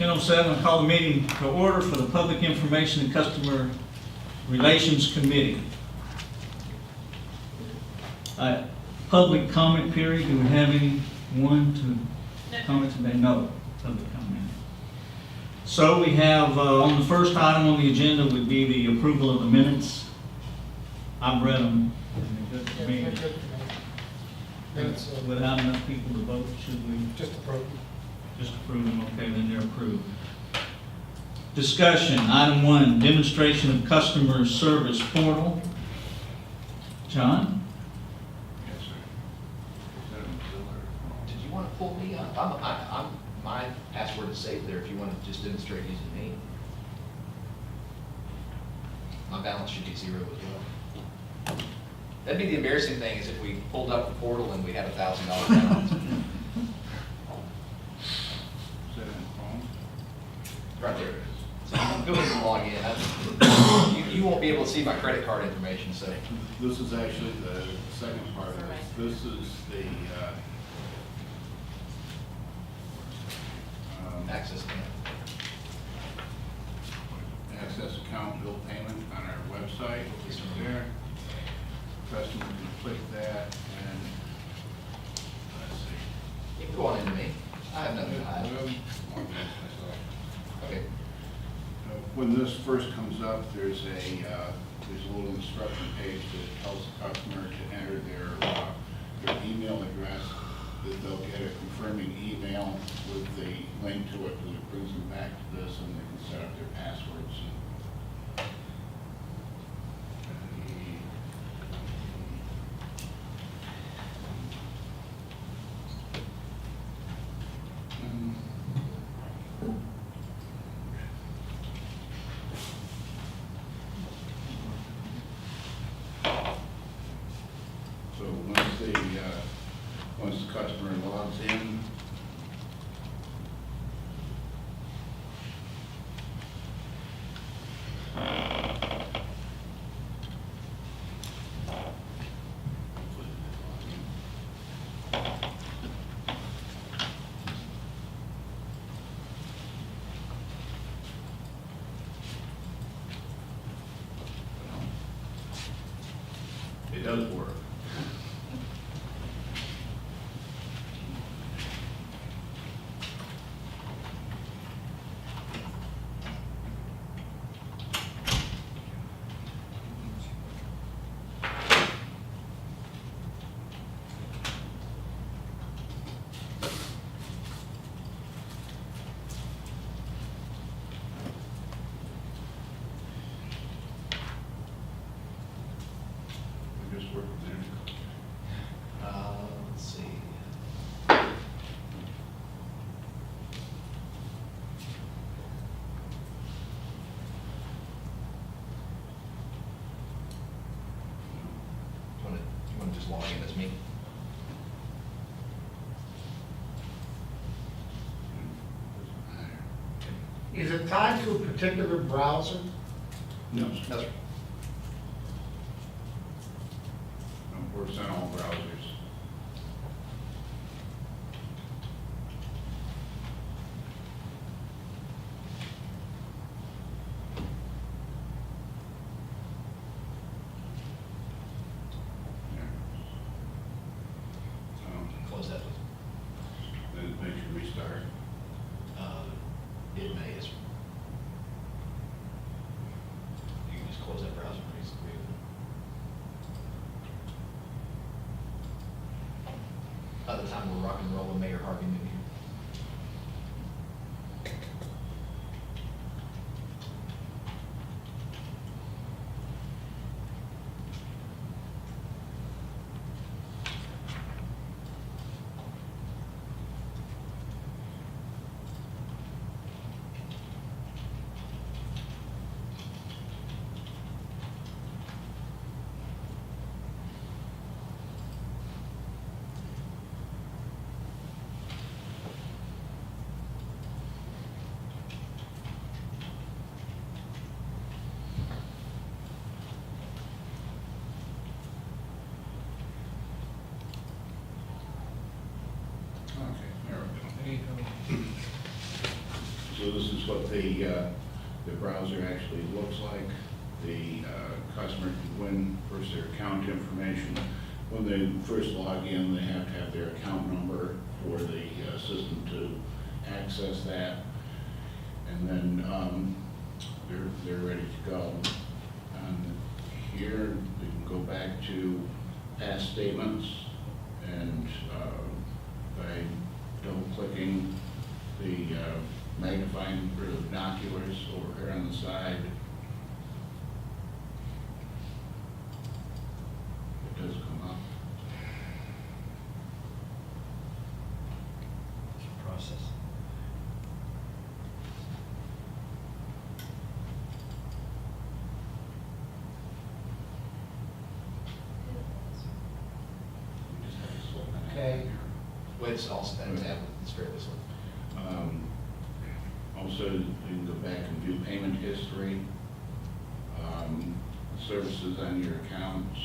10:07, I call the meeting to order for the Public Information and Customer Relations Committee. Public comment period, do we have anyone to comment today? No public comment. So we have, on the first item on the agenda would be the approval of the minutes. I've read them. They're good for me. Without enough people to vote, should we? Just approve. Just approve them, okay, then they're approved. Discussion, item 1, demonstration of customer service portal. John? Yes, sir. Did you want to pull me up? My password is saved there if you want to just demonstrate using me. My balance should be 0 as well. That'd be the embarrassing thing is if we pulled up the portal and we had $1,000 balance. Is that in phone? Right there. So you can go ahead and log in. You won't be able to see my credit card information, so. This is actually the second part of this. This is the, Access account. access account bill payment on our website. It's there. Customer can click that and, let's see. You can go on into me. I have nothing to hide. Okay. When this first comes up, there's a little instruction page that tells the customer to enter their email address, that they'll get a confirming email with the link to it, and it brings them back to this, and they can set up their passwords. So once the customer logs in, it does work. We just work with them. Let's see. You want to just log in as me? Is it tied to a particular browser? No, No, sir. works on all browsers. Close that, please. Then it makes you restart. It may, yes, sir. You can just close that browser and reopen it. By the time we're rock and rolling, Mayor Harvey knew you. So this is what the browser actually looks like. The customer can go in, first their account information. When they first log in, they have to have their account number for the system to access that. And then they're ready to go. And here, they can go back to past statements, and by double-clicking the magnifying or the binoculars over here on the side, it does come up. Process. We just have to slow down Okay. here. Well, it's also that tab, it's fairly slow. Also, you can go back and view payment history, services on your accounts.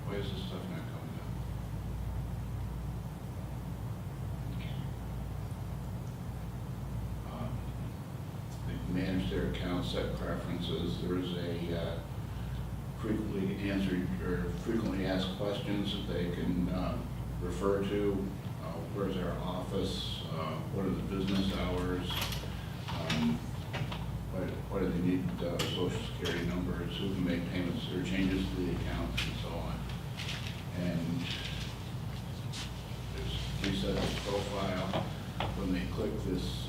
Why is this stuff not coming up? They can manage their accounts, set preferences. There is a frequently answered or frequently asked questions that they can refer to. Where's our office? What are the business hours? Why do they need social security numbers? Who can make payments or changes to the account and so on? And there's reset the profile. When they click this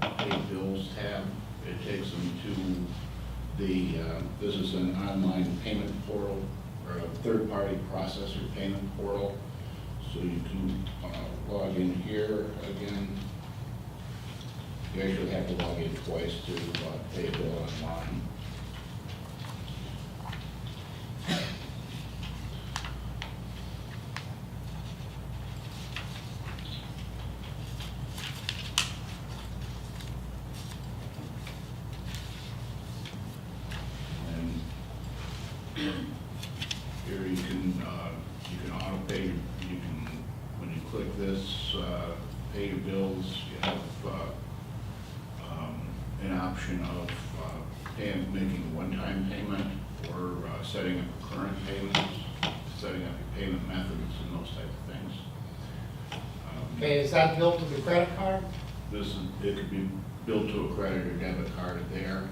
Pay Bills tab, it takes them to this is an online payment portal or a third-party processor payment portal. So you can log in here again. You actually have to log in twice to pay a bill online. And here you can auto pay. You can, when you click this, pay your bills, you have an option of making a one-time payment or setting up current payments, setting up your payment methods and those type of things. Okay, is that built to the credit card? It could be billed to a credit or debit card there.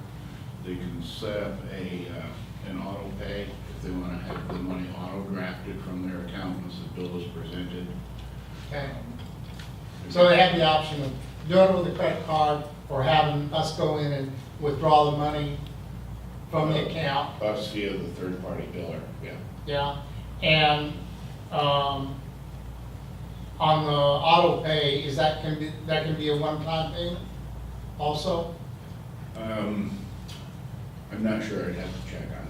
They can set up an auto pay if they want to have the money auto drafted from their account once the bill is presented. Okay. So they have the option of doing it with a credit card or having us go in and withdraw the money from the account. Us via the third-party biller, yeah. Yeah, and on the auto pay, that can be a one-time payment also? I'm not sure, I'd have to check on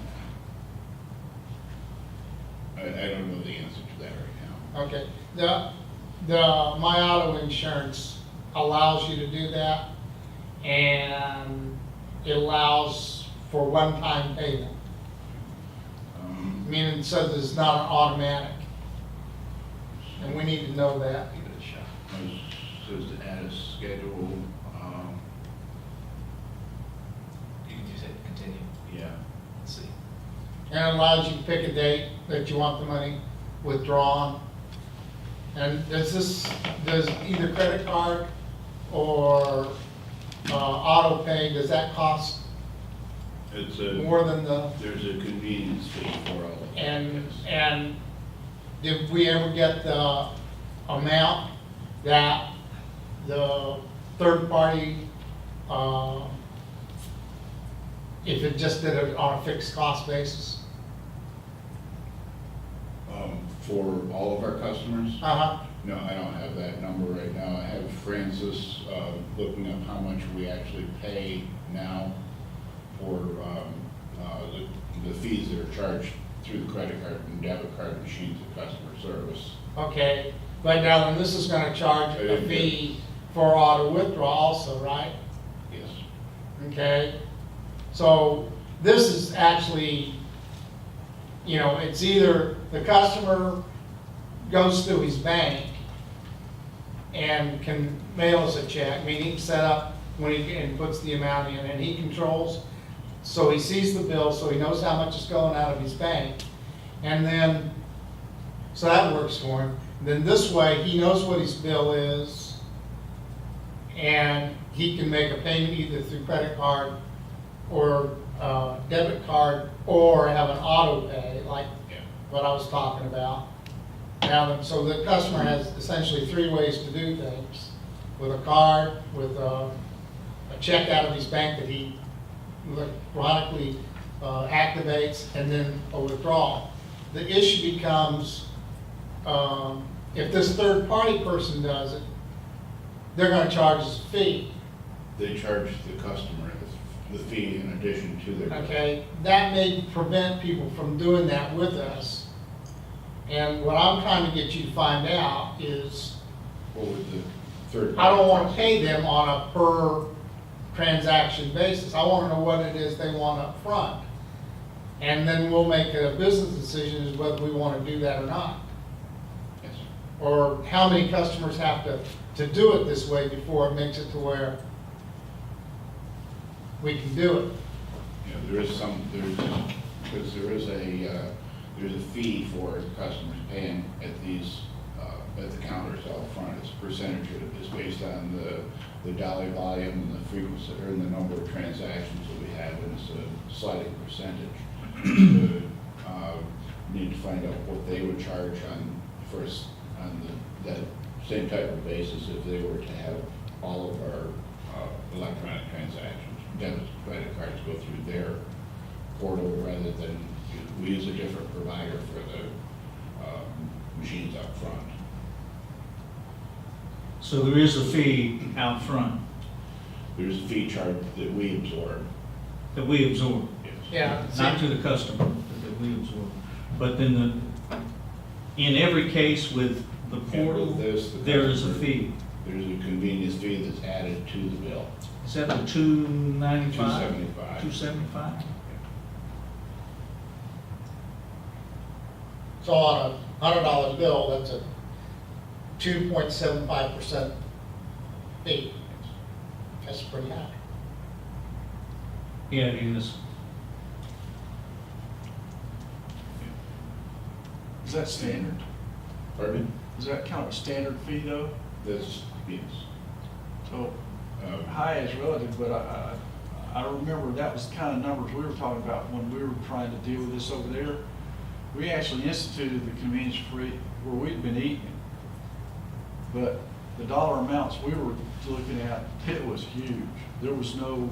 that. I don't know the answer to that right now. Okay, my auto insurance allows you to do that, and it allows for one-time payment, meaning it says it's not an automatic, and we need to know that. Give it a shot. It says to add a schedule, You can just hit continue. yeah. Let's see. And it allows you to pick a date that you want the money withdrawn. And does either credit card or auto pay, does that cost It's more than there's a convenience fee for all of it. and did we ever get the amount that the third party, if it just did it on a fixed cost basis? For all of our customers? Uh-huh, No, I don't have that number right now. I have Francis looking up how much we actually pay now for the fees that are charged through the credit card and debit card machines at customer service. okay, but now then this is gonna charge a fee for auto withdrawal also, right? Yes. Okay, so this is actually, it's either the customer goes through his bank and can mail us a check, meaning he can set up when he and puts the amount in, and he controls, so he sees the bill, so he knows how much is going out of his bank. And then, so that works for him. Then this way, he knows what his bill is, and he can make a payment either through credit card or debit card, or have an auto pay, like what I was talking about. Now, so the customer has essentially 3 ways to do things: with a card, with a check out of his bank that he electronically activates, and then a withdrawal. The issue becomes, if this third-party person does it, they're gonna charge us a fee. They charge the customer the fee in addition to their. Okay, that may prevent people from doing that with us. And what I'm trying to get you to find out is, What would the third? I don't want to pay them on a per transaction basis. I want to know what it is they want up front. And then we'll make a business decision as whether we want to do that or not. Yes. Or how many customers have to do it this way before it makes it to where we can do it. Yeah, because there's a fee for customers paying at these, at the counters out front. It's a percentage, it's based on the dollar volume and the frequency, or the number of transactions that we have, and it's a sliding percentage. Need to find out what they would charge that same type of basis if they were to have all of our electronic transactions. Debit, credit cards go through their portal rather than, we use a different provider for the machines up front. So there is a fee out front There's a fee charge that we absorb. that we absorb, Yes. Yeah. not to the customer, but that we absorb. But then in every case with the portal, And with this, the there is a customer- fee. There's a convenience fee that's added to the bill. Is that the $295? $275. $275? So on a $100 bill, that's a 2.75% fee. That's pretty high. Yeah, it is. Is that standard? Pardon me? Is that kind of a standard fee though? That's, yes. So high is relative, but I remember that was the kind of numbers we were talking about when we were trying to deal with this over there. We actually instituted the convenience fee where we'd been eating it. But the dollar amounts we were looking at, it was huge. There was no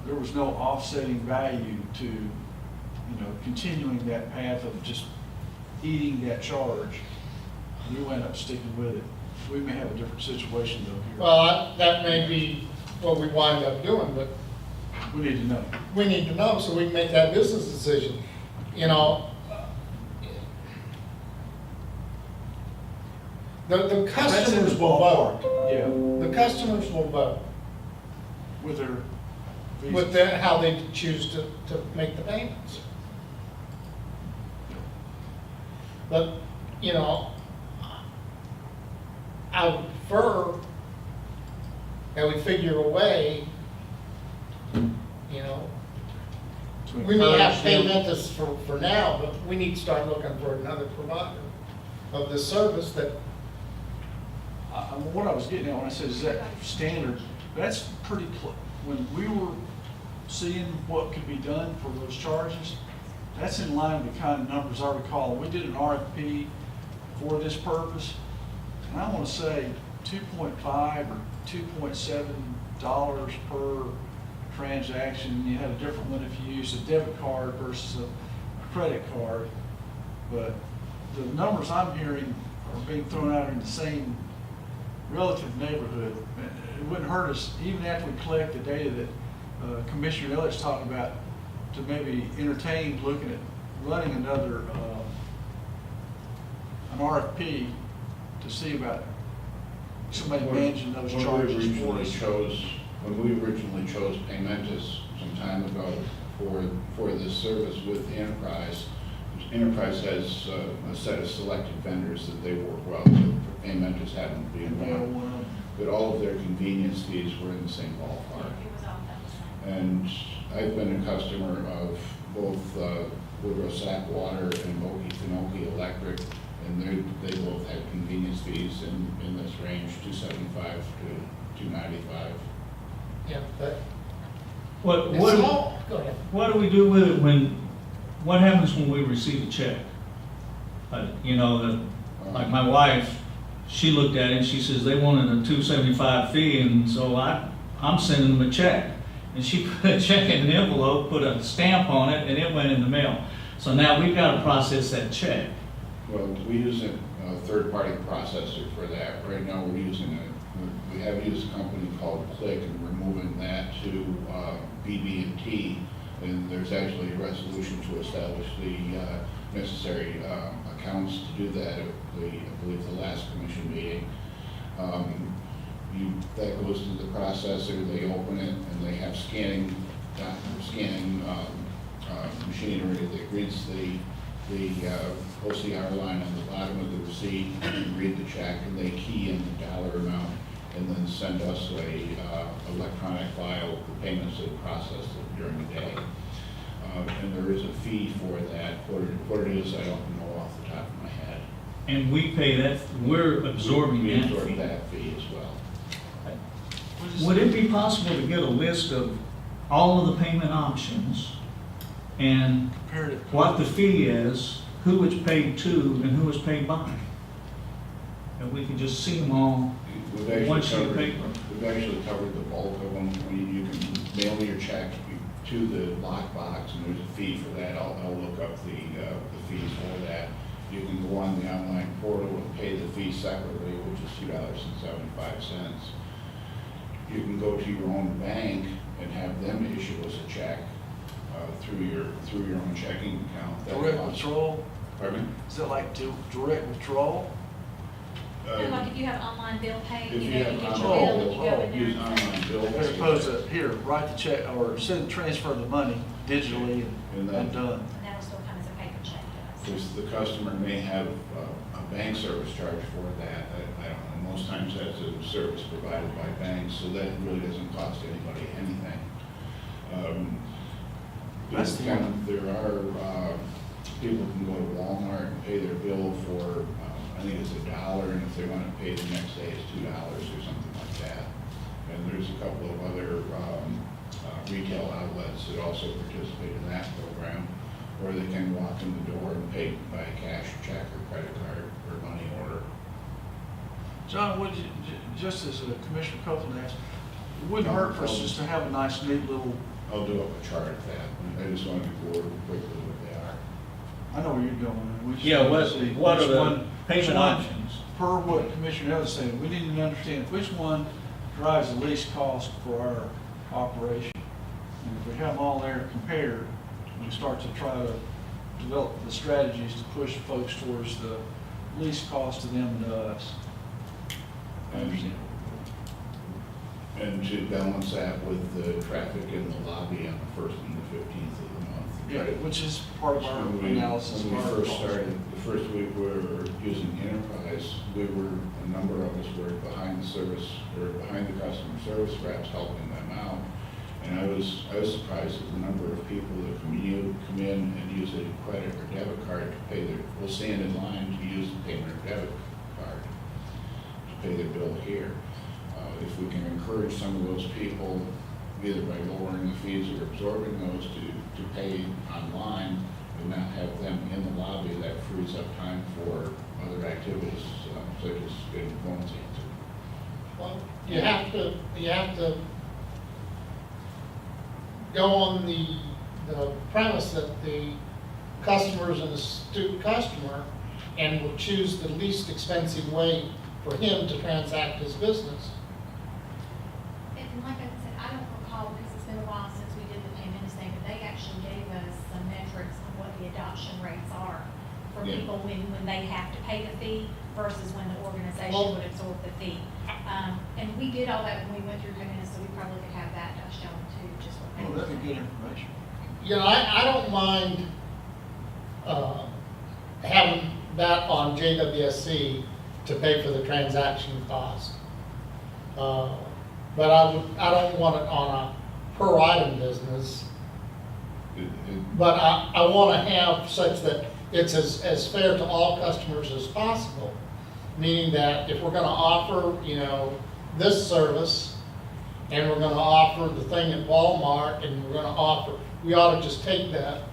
offsetting value to, continuing that path of just eating that charge. We wound up sticking with it. We may have a different situation though here. Well, that may be what we wind up doing, but We need to know. we need to know so we can make that business decision. The customers will vote. Yeah, The customers will vote with their visas. with how they choose to make the payments. But, I would prefer that we figure a way, to we may have to encourage pay them. this for now, but we need to start looking for another provider of this service that, What I was getting at when I said, is that standard, that's pretty when we were seeing what could be done for those charges, that's in line with the kind of numbers I recall. We did an RFP for this purpose, and I want to say $2.5 or $2.7 per transaction. You had a different one if you used a debit card versus a credit card. But the numbers I'm hearing are being thrown out in the same relative neighborhood. It wouldn't hurt us, even after we collect the data that Commissioner Elliott's talking about, to maybe entertain looking at running another, an RFP to see about somebody managing those charges for us. When we originally chose Paymentus some time ago for this service with the enterprise, it was Enterprise has a set of selected vendors that they work well with. Payment just happened to be And they're one. one of them. But all of their convenience fees were in the same ballpark. It was all about the same. And I've been a customer of both Woodrow Sac Water and Okie Finoki Electric, and they both had convenience fees in this range, $275 to $295. Yeah, but What, it's what, small. Go ahead. what do we do with it what happens when we receive a check? You know, like my wife, she looked at it and she says they wanted a $275 fee, and so I'm sending them a check. And she put a check in an envelope, put a stamp on it, and it went in the mail. So now we've got to process that check. Well, we use a third-party processor for that. Right now, we have used a company called Click, and we're moving that to BB&T. And there's actually a resolution to establish the necessary accounts to do that at I believe the last commission meeting. That goes to the processor, they open it, and they have scanning machinery that reads the OCR line on the bottom of the receipt, and read the check, and they key in the dollar amount, and then send us a electronic file of the payments that are processed during the day. And there is a fee for that. What it is, I don't know off the top of my head. And we pay that, we're absorbing We that absorb fee. that fee as well. Would it be possible to get a list of all of the payment options and Comparative. what the fee is, who it's paid to, and who it's paid by? And we can just see them all. We've One actually sheet of covered, paper. we've actually covered the bulk of them. You can mail your check to the lockbox, and there's a fee for that. I'll look up the fees for that. You can go on the online portal and pay the fee separately, which is $2.75. You can go to your own bank and have them issue us a check through your own checking account. That Direct costs- withdrawal? Pardon me? Is that like direct withdrawal? And like if you have online bill pay, If you you know, you have get your bill and you go online, in use there. online bill. As pay. opposed to, here, write the check, or transfer the money digitally And and then- done. And that'll still come as a paper check to us. Because the customer may have a bank service charge for that. I don't know, most times that's a service provided by banks, so that really doesn't cost anybody anything. That's the one. There are, people can go to Walmart and pay their bill for, I think it's $1, and if they want to pay the next day, it's $2 or something like that. And there's a couple of other retail outlets that also participate in that program, where they can walk in the door and pay by cash, check, or credit card, or money order. John, would you, just as a Commissioner Copeland asked, it wouldn't hurt for us just to have a nice neat little, I'll do up a chart of that. I just wanted to go over quickly what they are. I know where you're going. and we just Yeah, want to see what are which the one- payment which one, options? Per what Commissioner Ellis said, we need to understand which one drives the least cost for our operation. And if we have them all there compared, we start to try to develop the strategies to push folks towards the least cost to them and to us. And to balance that with the traffic in the lobby on the 1st and the 15th of the month. Yeah, which is part of our When analysis of we our first cost. started, the first week we were using Enterprise, a number of us were behind the customer service reps helping them out. And I was surprised at the number of people that come in and use a credit or debit card to pay will stand in line to use the payment or debit card to pay their bill here. If we can encourage some of those people, either by lowering the fees or absorbing those to pay online and not have them in the lobby, that frees up time for other activities such as getting phones answered. Well, you have to go on the premise that the customer is an astute customer and will choose the least expensive way for him to transact his business. And like I said, I don't recall, because it's been a while since we did the payment thing, but they actually gave us some metrics of what the adoption rates are for Yeah. people when they have to pay the fee versus when the organization Well- would absorb the fee. And we did all that when we went through payment, so we probably could have that shown too, just what Oh, payment. that'd be good information. You know, I don't mind having that on JWSC to pay for the transaction cost. But I don't want it on a per item business. But I want to have such that it's as fair to all customers as possible. Meaning that if we're going to offer, this service, and we're going to offer the thing at Walmart, and we're going to offer, we ought to just take that,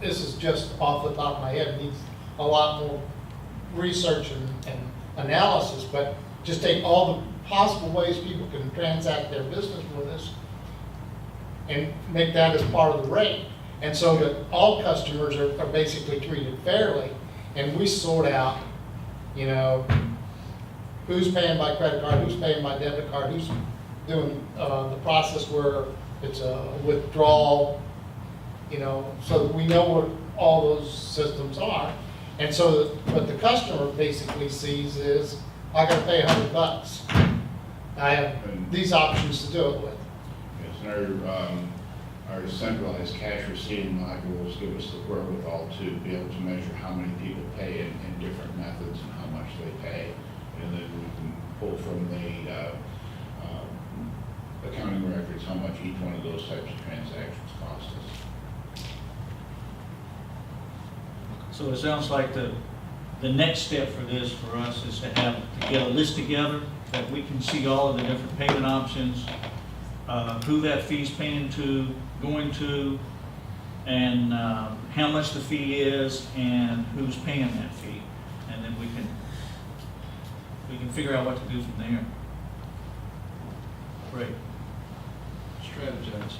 this is just off the top of my head, needs a lot more research and analysis, but just take all the possible ways people can transact their business with us and make that as part of the rate. And so that all customers are basically treated fairly, and we sort out, who's paying by credit card, who's paying by debit card, who's doing the process where it's a withdrawal, so that we know what all those systems are. And so that what the customer basically sees is, I gotta pay $100. I have these options to do it with. Yes, and our centralized cash receiving modules give us the wherewithal to be able to measure how many people pay in different methods and how much they pay. And then we can pull from the accounting records how much each one of those types of transactions cost us. So it sounds like the next step for this for us is to get a list together that we can see all of the different payment options, who that fee's going to, and how much the fee is, and who's paying that fee, and then we can figure out what to do from there. Great. Strategize.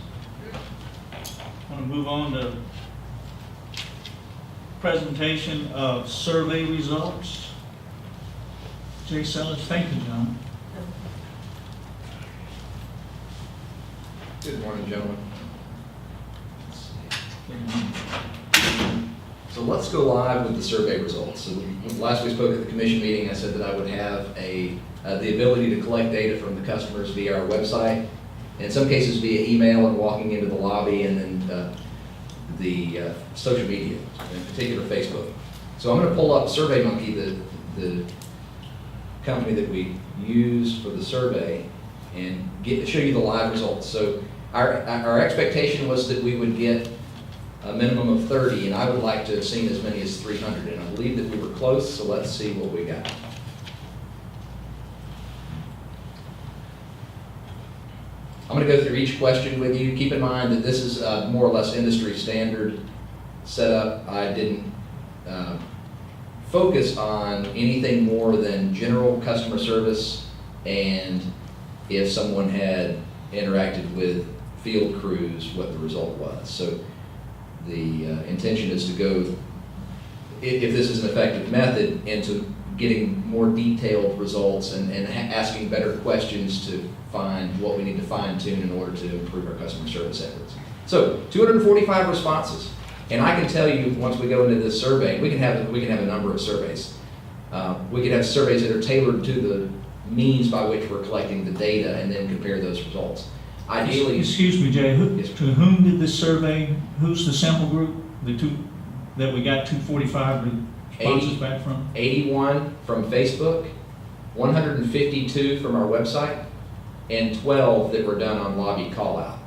I want to move on to presentation of survey results. Jay Sellers, thank you, John. Good morning, gentlemen. So let's go live with the survey results. So last we spoke at the commission meeting, I said that I would have the ability to collect data from the customers via our website, in some cases via email and walking into the lobby, and then the social media, in particular Facebook. So I'm going to pull up SurveyMonkey, the company that we use for the survey, and show you the live results. So our expectation was that we would get a minimum of 30, and I would like to have seen as many as 300, and I believe that we were close, so let's see what we got. I'm going to go through each question with you. Keep in mind that this is more or less industry standard setup. I didn't focus on anything more than general customer service and if someone had interacted with field crews, what the result was. So the intention is to go, if this is an effective method, into getting more detailed results and asking better questions to find what we need to fine tune in order to improve our customer service efforts. So 245 responses. And I can tell you, once we go into this survey, we can have a number of surveys. We can have surveys that are tailored to the means by which we're collecting the data and then compare those results. Ideally, Excuse me, Jay, Yes, sir. to whom did this survey, who's the sample group, the two, that we got 245 responses back from? 81 from Facebook, 152 from our website, and 12 that were done on lobby call out.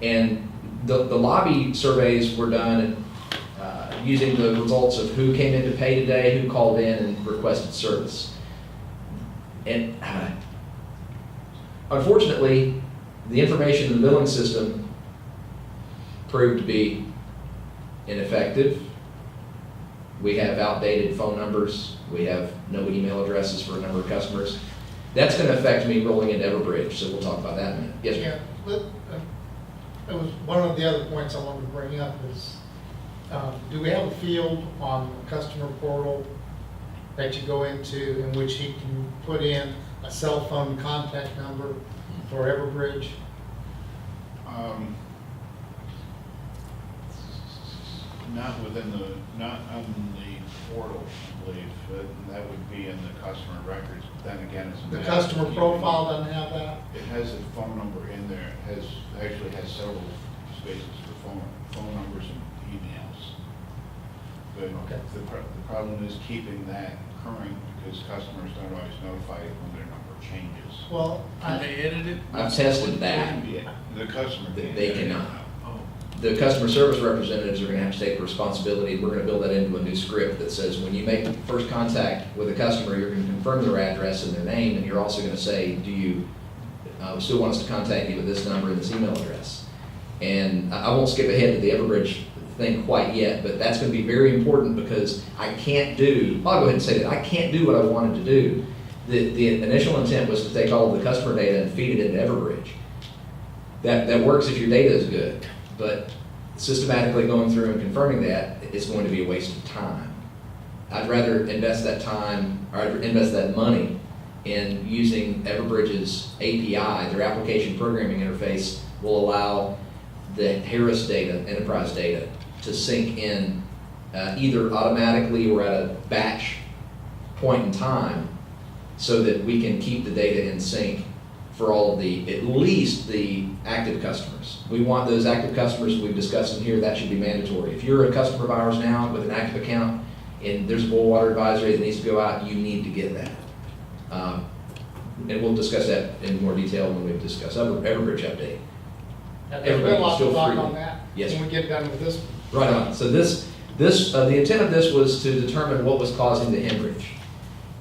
And the lobby surveys were done using the results of who came in to pay today, who called in and requested service. And unfortunately, the information in the billing system proved to be ineffective. We have outdated phone numbers. We have no email addresses for a number of customers. That's going to affect me rolling into Everbridge, so we'll talk about that in a minute. Yes, sir. Yeah, it was one of the other points I wanted to bring up is, do we have a field on the customer portal that you go into in which he can put in a cell phone contact number for Everbridge? Not on the portal, I believe. That would be in the customer records. Then again, it's. The customer profile doesn't have that? It has a phone number in there. Actually has several spaces for phone numbers and emails. but Okay. the problem is keeping that current, because customers don't always notify you when their number changes. Well, Can they edit it? I've tested that. The customer can't. They cannot. Oh, The customer service representatives are gonna have to take the responsibility, and we're gonna build that into a new script that says, when you make first contact with a customer, you're gonna confirm their address and their name, and you're also gonna say, do you still want us to contact you with this number and this email address? And I won't skip ahead to the Everbridge thing quite yet, but that's gonna be very important, because I can't do, I'll go ahead and say that, I can't do what I wanted to do. The initial intent was to take all of the customer data and feed it into Everbridge. That works if your data is good, but systematically going through and confirming that is going to be a waste of time. I'd rather invest that time, or I'd invest that money in using Everbridge's API. Their application programming interface will allow the Harris data, enterprise data, to sync in either automatically or at a batch point in time, so that we can keep the data in sync for all of at least the active customers. We want those active customers we've discussed in here, that should be mandatory. If you're a customer of ours now with an active account and there's a boil water advisory that needs to go out, you need to get that. And we'll discuss that in more detail when we discuss Everbridge update. there's been a lot to Feel talk free to- on that. Yes. When we get done with this. Right on. So the intent of this was to determine what was causing the hemorrhage.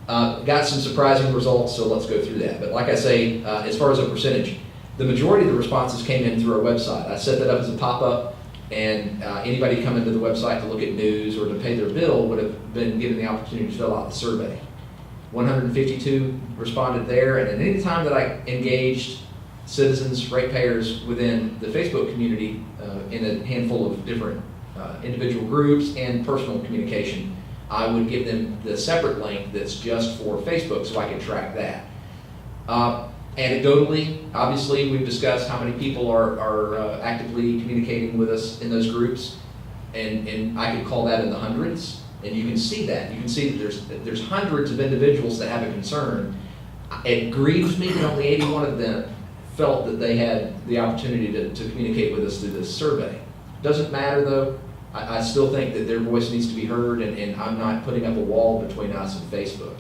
Got some surprising results, so let's go through that. But like I say, as far as a percentage, the majority of the responses came in through our website. I set that up as a pop-up, and anybody coming to the website to look at news or to pay their bill would have been given the opportunity to fill out the survey. 152 responded there, and at any time that I engaged citizens, ratepayers within the Facebook community in a handful of different individual groups and personal communication, I would give them the separate link that's just for Facebook so I can track that. Anecdotally, obviously, we've discussed how many people are actively communicating with us in those groups, and I could call that in the hundreds, and you can see that. You can see that there's hundreds of individuals that have a concern. It grieves me that only 81 of them felt that they had the opportunity to communicate with us through this survey. Doesn't matter though. I still think that their voice needs to be heard, and I'm not putting up a wall between us and Facebook.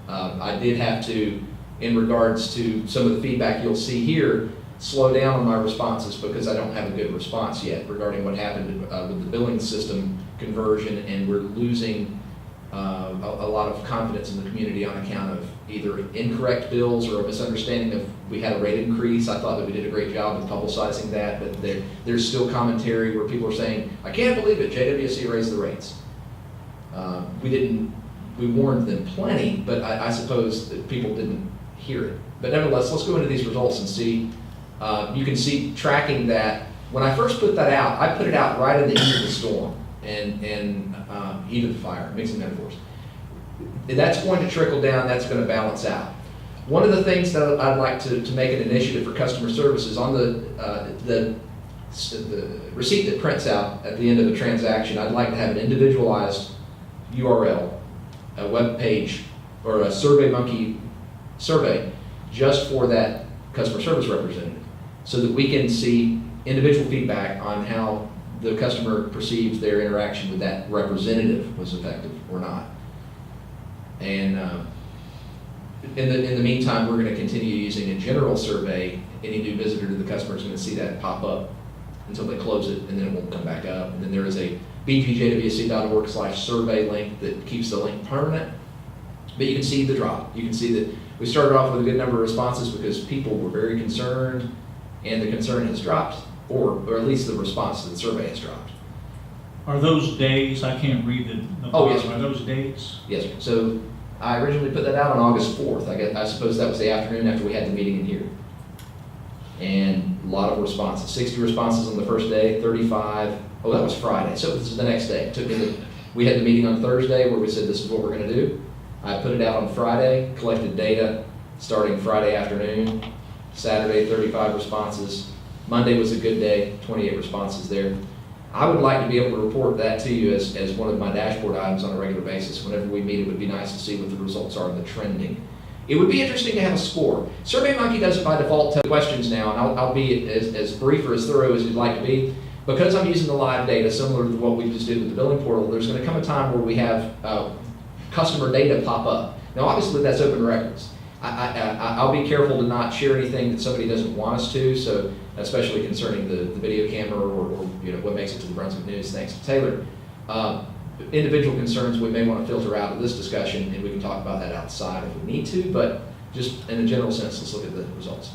I did have to, in regards to some of the feedback you'll see here, slow down on my responses because I don't have a good response yet regarding what happened with the billing system conversion, and we're losing a lot of confidence in the community on account of either incorrect bills or a misunderstanding of we had a rate increase. I thought that we did a great job of publicizing that, but there's still commentary where people are saying, I can't believe it, JWSC raised the rates. We warned them plenty, but I suppose that people didn't hear it. But nevertheless, let's go into these results and see. You can see tracking that. When I first put that out, I put it out right in the heat of the storm and heat of the fire, mixing metaphors. That's going to trickle down, that's going to balance out. One of the things that I'd like to make an initiative for customer service is on the receipt that prints out at the end of the transaction, I'd like to have an individualized URL, a web page, or a SurveyMonkey survey just for that customer service representative, so that we can see individual feedback on how the customer perceives their interaction with that representative was effective or not. And in the meantime, we're going to continue using a general survey. Any new visitor to the customer is going to see that pop up until they close it, and then it won't come back up. And then there is a bgjwsc.org/survey link that keeps the link permanent. But you can see the drop. You can see that we started off with a good number of responses because people were very concerned, and the concern has dropped, or at least the response to the survey has dropped. Are those days, I can't read the Oh, yes, bottom, are those dates? Yes, sir. So I originally put that out on August 4th. I suppose that was the afternoon after we had the meeting in here. And a lot of responses, 60 responses on the first day, 35, oh, that was Friday, so this is the next day. We had the meeting on Thursday where we said this is what we're gonna do. I put it out on Friday, collected data starting Friday afternoon, Saturday, 35 responses. Monday was a good day, 28 responses there. I would like to be able to report that to you as one of my dashboard items on a regular basis. Whenever we meet, it would be nice to see what the results are, the trending. It would be interesting to have a score. SurveyMonkey does it by default, 10 questions now, and I'll be as brief or as thorough as you'd like to be. because I'm using the live data, similar to what we just did with the billing portal, there's gonna come a time where we have customer data pop up. Now, obviously, that's open records. I'll be careful to not share anything that somebody doesn't want us to, so especially concerning the video camera or what makes it to the Brunswick News, thanks to Taylor. Individual concerns we may want to filter out of this discussion, and we can talk about that outside if we need to, but just in a general sense, let's look at the results.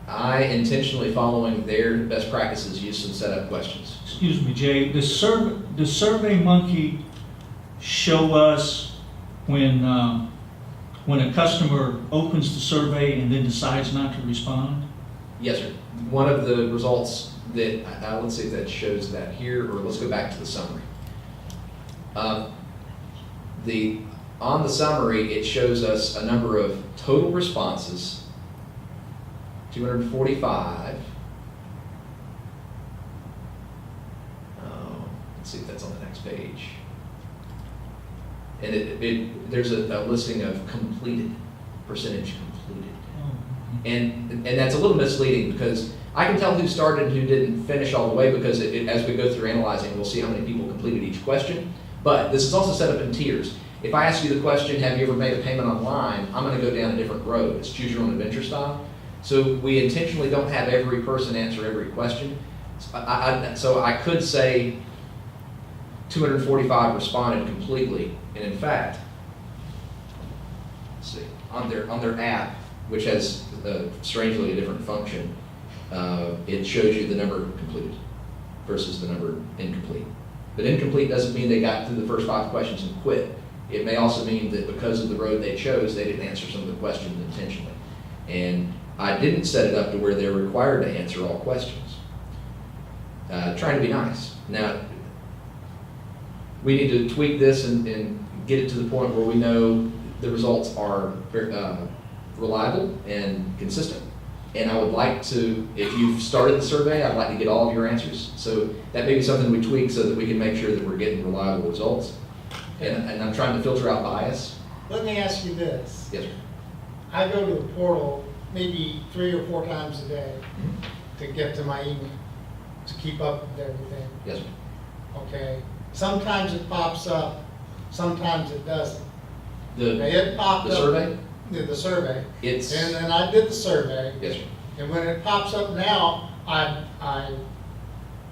I intentionally, following their best practices, used some setup questions. Excuse me, Jay, does Survey Monkey show us when a customer opens the survey and then decides not to respond? Yes, sir. One of the results that, let's see if that shows that here, or let's go back to the summary. On the summary, it shows us a number of total responses, 245. Let's see if that's on the next page. And there's a listing of completed, percentage completed. And that's a little misleading because I can tell who started and who didn't finish all the way because as we go through analyzing, we'll see how many people completed each question. But this is also set up in tiers. If I ask you the question, have you ever made a payment online, I'm going to go down a different road. It's choose your own adventure style. So we intentionally don't have every person answer every question. So I could say 245 responded completely, and in fact, let's see, on their app, which has strangely a different function, it shows you the number completed versus the number incomplete. But incomplete doesn't mean they got through the first 5 questions and quit. It may also mean that because of the road they chose, they didn't answer some of the questions intentionally. And I didn't set it up to where they're required to answer all questions. Trying to be nice. Now, we need to tweak this and get it to the point where we know the results are reliable and consistent. And I would like to, if you've started the survey, I'd like to get all of your answers. So that may be something we tweak so that we can make sure that we're getting reliable results. And I'm trying to filter out bias. Let me ask you this. Yes, sir. I go to the portal maybe 3 or 4 times a day to get to my email, to keep up with everything. Yes, sir. Okay, sometimes it pops up, sometimes it doesn't. Now, The it popped up. survey? The survey. It's, And then I did the survey, yes, sir. and when it pops up now, I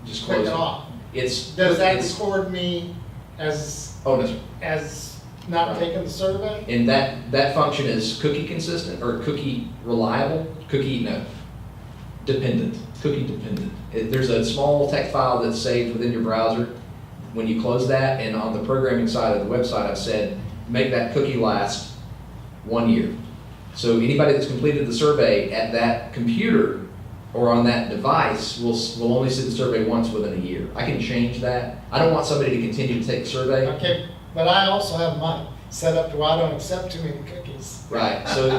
Just click close it it. off. It's. Does that it's- record me as, Oh, no, sir. as not Right. taking the survey? And that function is cookie consistent or cookie reliable? Dependent, cookie dependent. There's a small text file that's saved within your browser. When you close that, and on the programming side of the website, I've said, make that cookie last 1 year. So anybody that's completed the survey at that computer or on that device will only see the survey once within a year. I can change that. I don't want somebody to continue to take the survey. Okay, but I also have mine set up to where I don't accept too many cookies. Right, so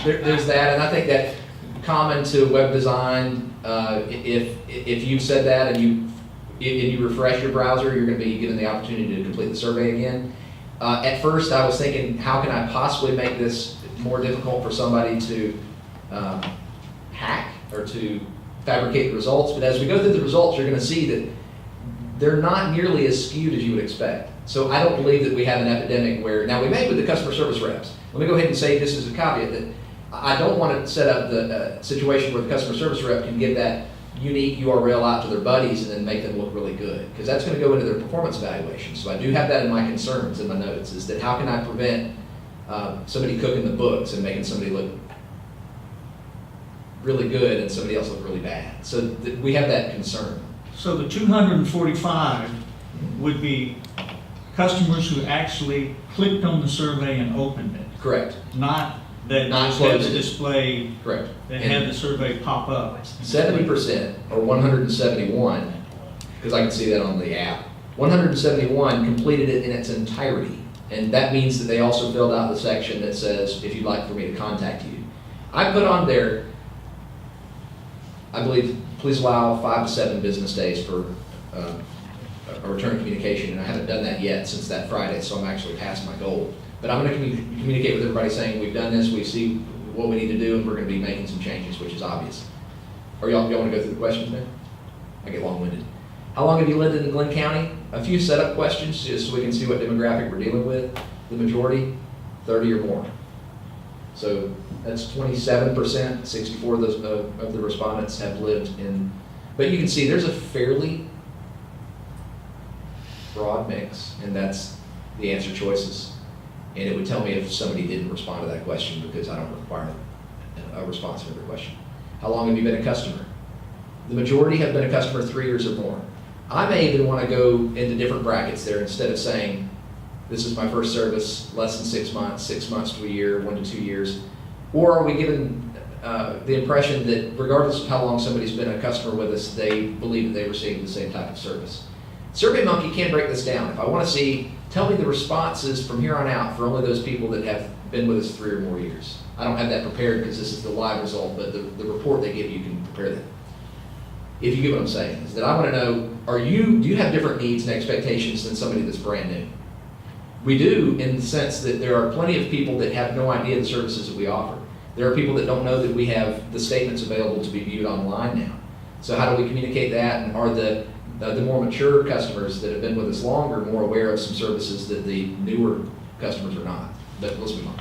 there's that, and I think that common to web design, if you've said that and you refresh your browser, you're gonna be given the opportunity to complete the survey again. At first, I was thinking, how can I possibly make this more difficult for somebody to hack or to fabricate the results? But as we go through the results, you're gonna see that they're not nearly as skewed as you would expect. So I don't believe that we have an epidemic where, now we may with the customer service reps. Let me go ahead and say this as a caveat, that I don't want to set up the situation where the customer service rep can give that unique URL out to their buddies and then make them look really good, because that's going to go into their performance evaluation. So I do have that in my concerns in my notes, is that how can I prevent somebody cooking the books and making somebody look really good and somebody else look really bad. So we have that concern. So the 245 would be customers who actually clicked on the survey and opened it, Correct. not that Not just had closed the it. display, Correct. that had the survey pop up. 70%, or 171, because I can see that on the app, 171 completed it in its entirety. And that means that they also filled out the section that says, if you'd like for me to contact you. I put on there, I believe, please allow 5 to 7 business days for a return communication, and I haven't done that yet since that Friday, so I'm actually past my goal. But I'm gonna communicate with everybody saying, we've done this, we see what we need to do, and we're gonna be making some changes, which is obvious. Or y'all wanna go through the questions now? I get long-winded. How long have you lived in Glynn County? A few setup questions, just so we can see what demographic we're dealing with. The majority, 30 or more. So that's 27%, 64 of those, of the respondents have lived in, but you can see there's a fairly broad mix, and that's the answer choices. And it would tell me if somebody didn't respond to that question, because I don't require a response to every question. How long have you been a customer? The majority have been a customer 3 years or more. I may even want to go into different brackets there instead of saying, this is my first service, less than 6 months, 6 months to a year, 1 to 2 years. Or are we given the impression that regardless of how long somebody's been a customer with us, they believe that they received the same type of service? SurveyMonkey can break this down. If I want to see, tell me the responses from here on out for only those people that have been with us 3 or more years. I don't have that prepared because this is the live result, but the report they give you can prepare that. If you get what I'm saying, is that I want to know, do you have different needs and expectations than somebody that's brand new? We do, in the sense that there are plenty of people that have no idea the services that we offer. There are people that don't know that we have the statements available to be viewed online now. So how do we communicate that? And are the more mature customers that have been with us longer more aware of some services that the newer customers are not? But let's move on.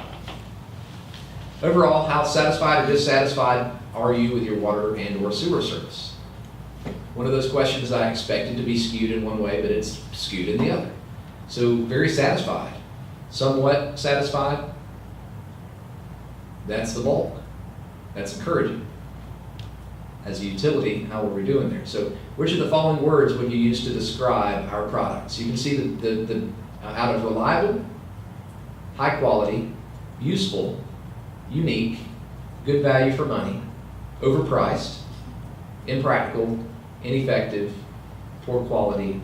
Overall, how satisfied or dissatisfied are you with your water and or sewer service? One of those questions I expected to be skewed in one way, but it's skewed in the other. So very satisfied, somewhat satisfied. That's the bulk. That's encouraging. As a utility, how are we doing there? So which of the following words would you use to describe our products? You can see the out of reliable, high quality, useful, unique, good value for money, overpriced, impractical, ineffective, poor quality,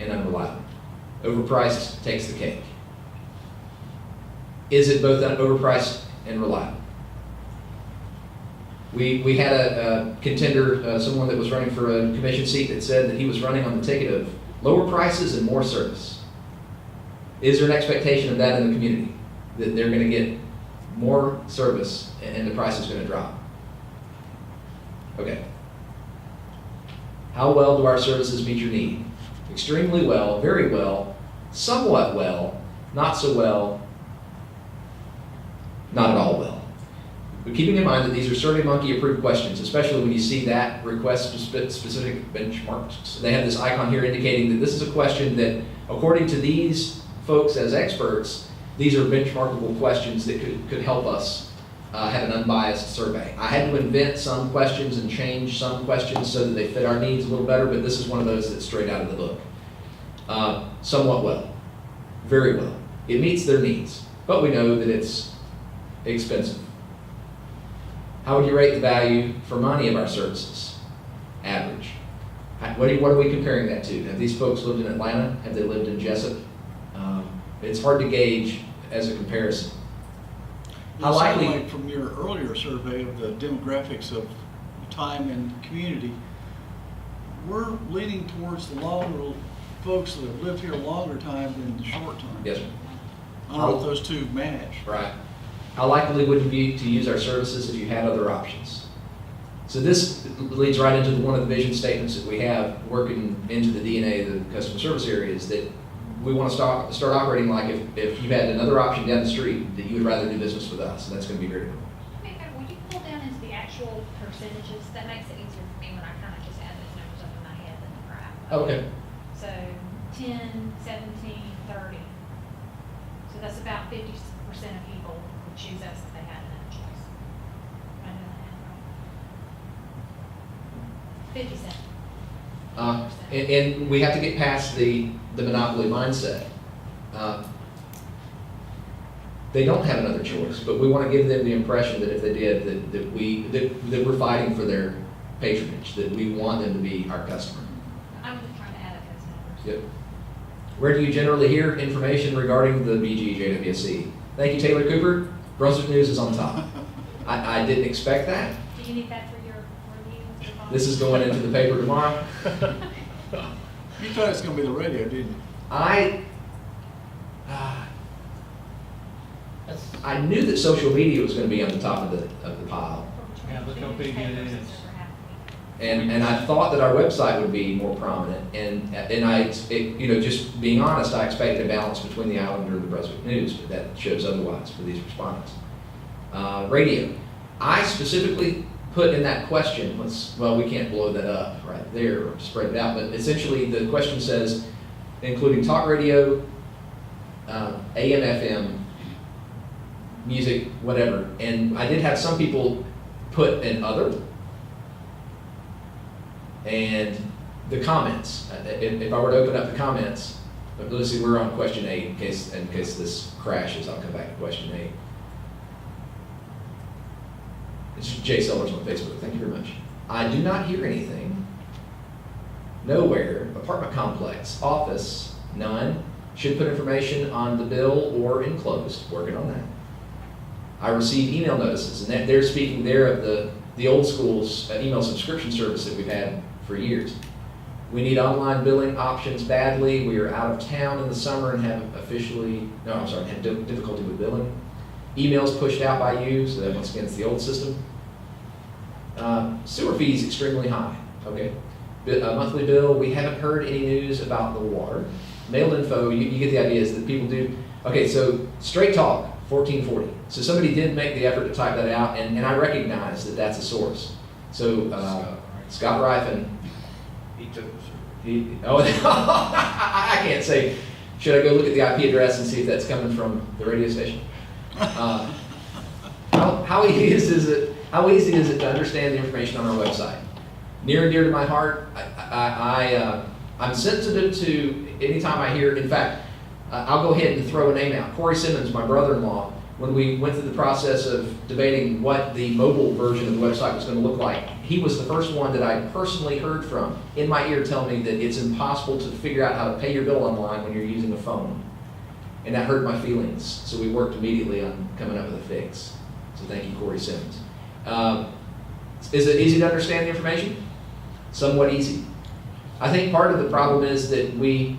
and unreliable. Overpriced takes the cake. Is it both overpriced and reliable? We had a contender, someone that was running for a commission seat that said that he was running on the ticket of lower prices and more service. Is there an expectation of that in the community? That they're going to get more service and the price is going to drop? Okay. How well do our services meet your need? Extremely well, very well, somewhat well, not so well, not at all well. But keeping in mind that these are SurveyMonkey approved questions, especially when you see that request specific benchmarks. They have this icon here indicating that this is a question that, according to these folks as experts, these are benchmarkable questions that could help us have an unbiased survey. I had to invent some questions and change some questions so that they fit our needs a little better, but this is one of those that's straight out of the book. Somewhat well, very well. It meets their needs, but we know that it's expensive. How would you rate the value for money of our services? Average. What are we comparing that to? Have these folks lived in Atlanta? Have they lived in Jessup? It's hard to gauge as a comparison. How It sounded likely? like from your earlier survey of the demographics of time and community, we're leaning towards the longer folks that have lived here a longer time than the short time. Yes, sir. I don't know if those two match. Right. How likely would you be to use our services if you had other options? So this leads right into one of the vision statements that we have working into the DNA of the customer service area, is that we want to start operating like if you had another option down the street, that you would rather do business with us, and that's going to be very important. Okay, will you pull down into the actual percentages? That makes it easier for me when I kind of just add those numbers up in my head than the graph. Okay. So 10, 17, 30. So that's about 50% of people would choose us if they had another choice. Am I doing that right? 50 cents. And we have to get past the monopoly mindset. They don't have another choice, but we want to give them the impression that if they did, that we're fighting for their patronage, that we want them to be our customer. I'm just trying to add up those numbers. Yep. Where do you generally hear information regarding the BGJWSC? Thank you, Taylor Cooper. Brunswick News is on top. I didn't expect that. Do you need that for your review? This is going into the paper tomorrow. You thought it was gonna be the radio, didn't you? That's- I knew that social media was gonna be on the top of the pile. Yeah, look how big it is. And I thought that our website would be more prominent, and just being honest, I expected a balance between the Islander and the Brunswick News, but that shows otherwise for these respondents. Radio, I specifically put in that question, we can't blow that up right there or spread it out, but essentially the question says, including talk radio, AM, FM, music, whatever, and I did have some people put an other, and the comments, if I were to open up the comments, but let's see, we're on question 8, in case this crashes, I'll come back to question 8. It's Jay Sellers on Facebook, thank you very much. I do not hear anything. Nowhere, apartment complex, office, none. Should put information on the bill or enclosed, working on that. I receive email notices, and they're speaking there of the old school's email subscription service that we've had for years. We need online billing options badly. We are out of town in the summer and have difficulty with billing. Emails pushed out by you, so that once again, it's the old system. Sewer fees extremely high, okay. Monthly bill, we haven't heard any news about the water. Mailed info, you get the idea is that people do, okay, so straight talk, 1440. So somebody did make the effort to type that out, and I recognize that that's a source. So Scott Rifen, He took the I can't say, should I go look at the IP address and see if that's coming from the radio station? How easy is it to understand the information on our website? Near and dear to my heart, I'm sensitive to anytime I hear, in fact, I'll go ahead and throw a name out. Corey Simmons, my brother-in-law, when we went through the process of debating what the mobile version of the website was going to look like, he was the first one that I personally heard from in my ear tell me that it's impossible to figure out how to pay your bill online when you're using a phone. And that hurt my feelings. So we worked immediately on coming up with a fix. So thank you, Corey Simmons. Is it easy to understand the information? Somewhat easy. I think part of the problem is that we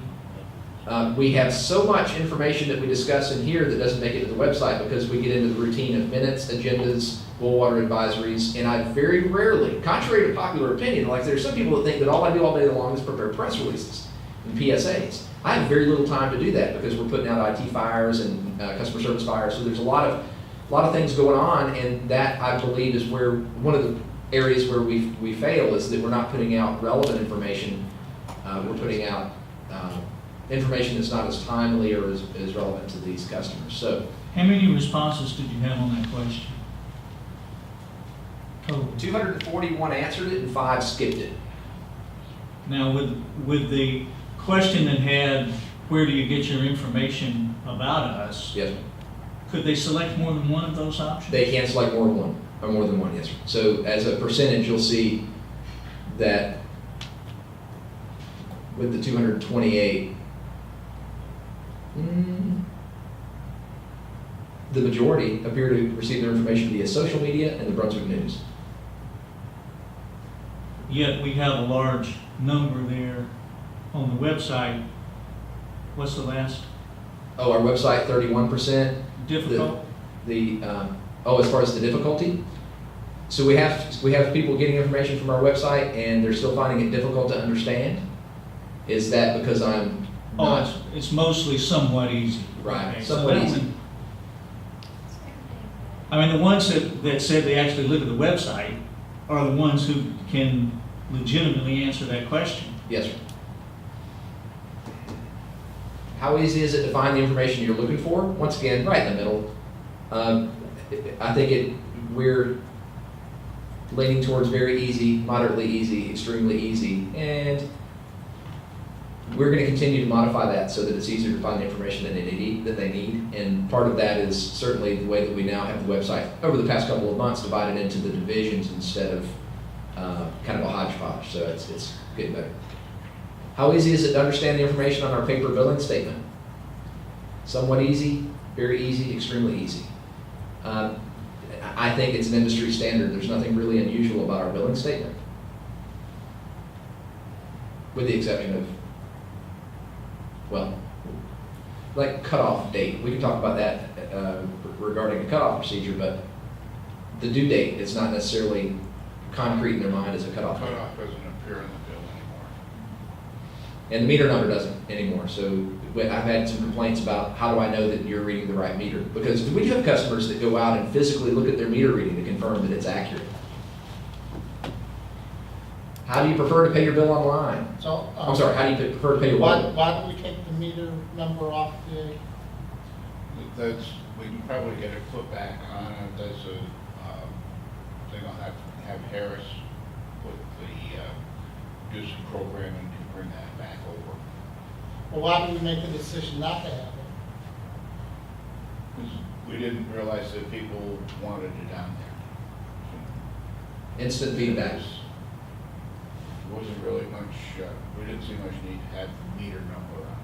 have so much information that we discuss in here that doesn't make it to the website because we get into the routine of minutes, agendas, boil water advisories, and I very rarely, contrary to popular opinion, like there's some people that think that all I do all day long is prepare press releases and PSAs. I have very little time to do that because we're putting out IT fires and customer service fires, so there's a lot of things going on, and that I believe is where one of the areas where we fail is that we're not putting out relevant information. We're putting out information that's not as timely or as relevant to these customers. So, How many responses did you have on that question? Total. 241 answered it and 5 skipped it. Now, with the question that had, where do you get your information about us? Yes, Could they select more than one of those options? they can select more than one, yes, sir. So as a percentage, you'll see that with the 228, the majority appear to receive their information via social media and the Brunswick News. Yet we have a large number there on the website. What's the last? Oh, our website, 31%. Difficult? As far as the difficulty? So we have people getting information from our website and they're still finding it difficult to understand? Is that because I'm not? It's mostly somewhat easy. Right, Okay, somewhat so that easy. one- I mean, the ones that said they actually look at the website are the ones who can legitimately answer that question. Yes, sir. How easy is it to find the information you're looking for? Once again, right in the middle. I think we're leaning towards very easy, moderately easy, extremely easy, and we're going to continue to modify that so that it's easier to find the information that they need. And part of that is certainly the way that we now have the website over the past couple of months divided into the divisions instead of kind of a hodgepodge. So it's getting better. How easy is it to understand the information on our paper billing statement? Somewhat easy, very easy, extremely easy. I think it's an industry standard. There's nothing really unusual about our billing statement, with the exception of like cutoff date. We can talk about that regarding a cutoff procedure, but the due date is not necessarily concrete in their mind as a cutoff date. Cutoff doesn't appear in the bill anymore. And the meter number doesn't anymore. So I've had some complaints about how do I know that you're reading the right meter? Because we do have customers that go out and physically look at their meter reading to confirm that it's accurate. How do you prefer to pay your bill online? So. I'm sorry, how do you prefer to pay your water bill? Why don't we take the meter number off the, That's, we can probably get it put back on, there's a, thing I'll have Harris put the, do some programming to bring that back over. well, why did we make the decision not to have it? 'Cause we didn't realize that people wanted it down there. Instant feedback. There wasn't really much, we didn't see much need to have the meter number on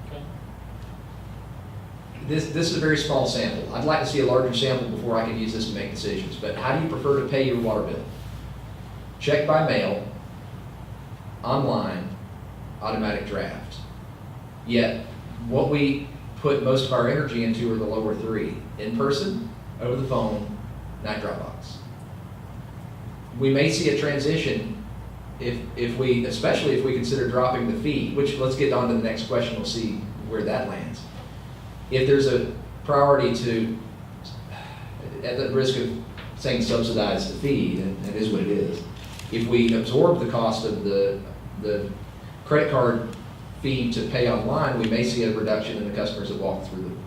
it. Okay. This is a very small sample. I'd like to see a larger sample before I can use this to make decisions. But how do you prefer to pay your water bill? Check by mail, online, automatic draft. Yet, what we put most of our energy into are the lower three. In person, over the phone, night Dropbox. We may see a transition if we, especially if we consider dropping the fee, which let's get on to the next question, we'll see where that lands. If there's a priority to, at the risk of saying subsidize the fee, and it is what it is, if we absorb the cost of the credit card fee to pay online, we may see a reduction in the customers that walk through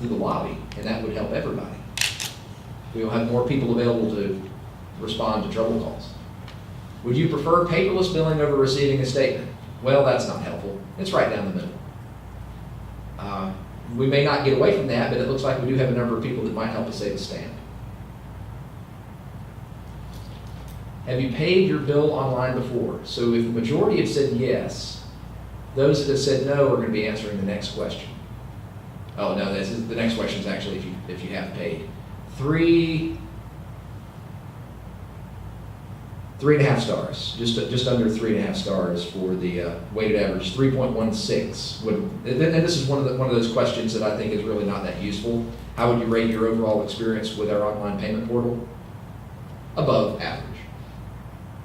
the lobby, and that would help everybody. We will have more people available to respond to trouble calls. Would you prefer paperless billing over receiving a statement? Well, that's not helpful. It's right down the middle. We may not get away from that, but it looks like we do have a number of people that might help us save a stamp. Have you paid your bill online before? So if the majority have said yes, those that have said no are going to be answering the next question. Oh, no, the next question is actually if you have paid. 3.5 stars, just under 3.5 stars for the weighted average, 3.16. And this is one of those questions that I think is really not that useful. How would you rate your overall experience with our online payment portal? Above average,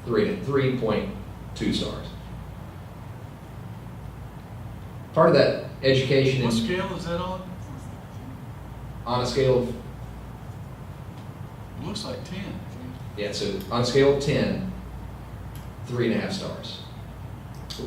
3.2 stars. Part of that education What is scale is that on? on a scale of, It looks like 10. yeah, so on a scale of 10, 3.5 stars.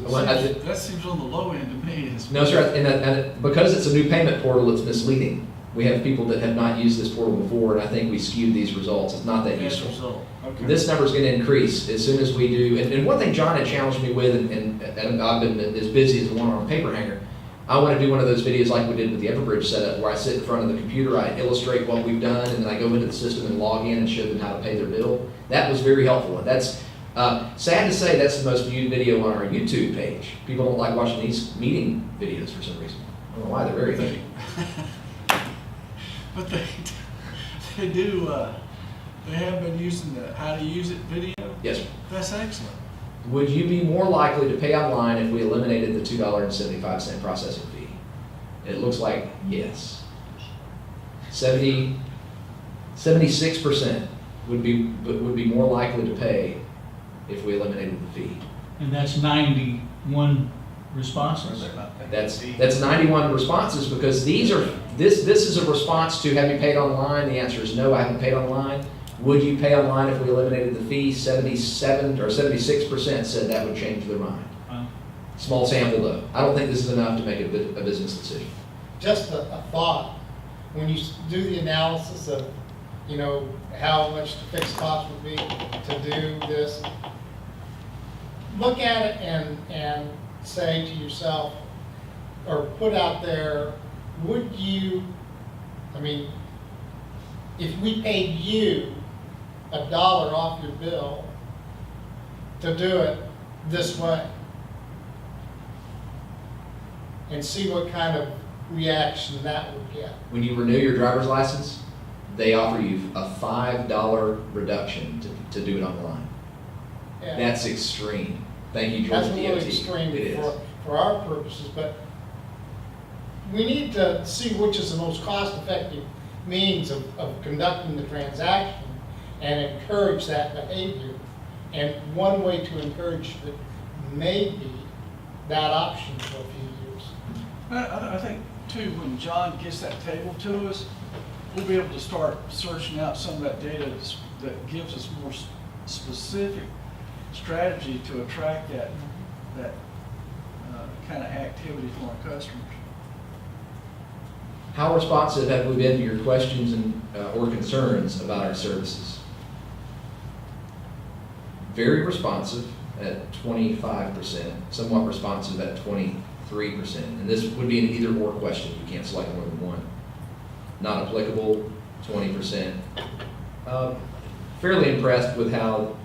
Well, That seems on the low end to me. No, sir, and because it's a new payment portal, it's misleading. We have people that have not used this portal before, and I think we skewed these results. It's not that Bad useful. result. Okay. This number's gonna increase as soon as we do, and one thing John had challenged me with, and I've been as busy as the one on paper hanger, I wanna do one of those videos like we did with the Everbridge setup, where I sit in front of the computer, I illustrate what we've done, and then I go into the system and log in and show them how to pay their bill. That was very helpful, and that's, sad to say, that's the most viewed video on our YouTube page. People don't like watching these meeting videos for some reason. I don't know why, they're very good. But they do, they have been using the how to use it video. Yes, sir. That's excellent. Would you be more likely to pay online if we eliminated the $2.75 processing fee? It looks like yes. 76% would be more likely to pay if we eliminated the fee. And that's 91 responses. That's 91 responses, because this is a response to have you paid online? The answer is no, I haven't paid online. Would you pay online if we eliminated the fee? 77 or 76% said that would change their mind. Small sample though. I don't think this is enough to make a business decision. Just a thought, when you do the analysis of, how much the fixed cost would be to do this, look at it and say to yourself, or put out there, would you, if we paid you $1 off your bill to do it this way, and see what kind of reaction that would get. When you renew your driver's license, they offer you a $5 reduction to do it online. Yeah. That's extreme. Thank you, Georgia That's a little DOT. extreme It is. for our purposes, but we need to see which is the most cost-effective means of conducting the transaction and encourage that behavior. And one way to encourage it may be that option for a few years. I think too, when John gets that table to us, we'll be able to start searching out some of that data that gives us more specific strategy to attract that kind of activity from our customers. How responsive have we been to your questions and, or concerns about our services? Very responsive at 25%, somewhat responsive at 23%. And this would be an either or question. You can't select more than one. Not applicable, 20%. Fairly impressed with how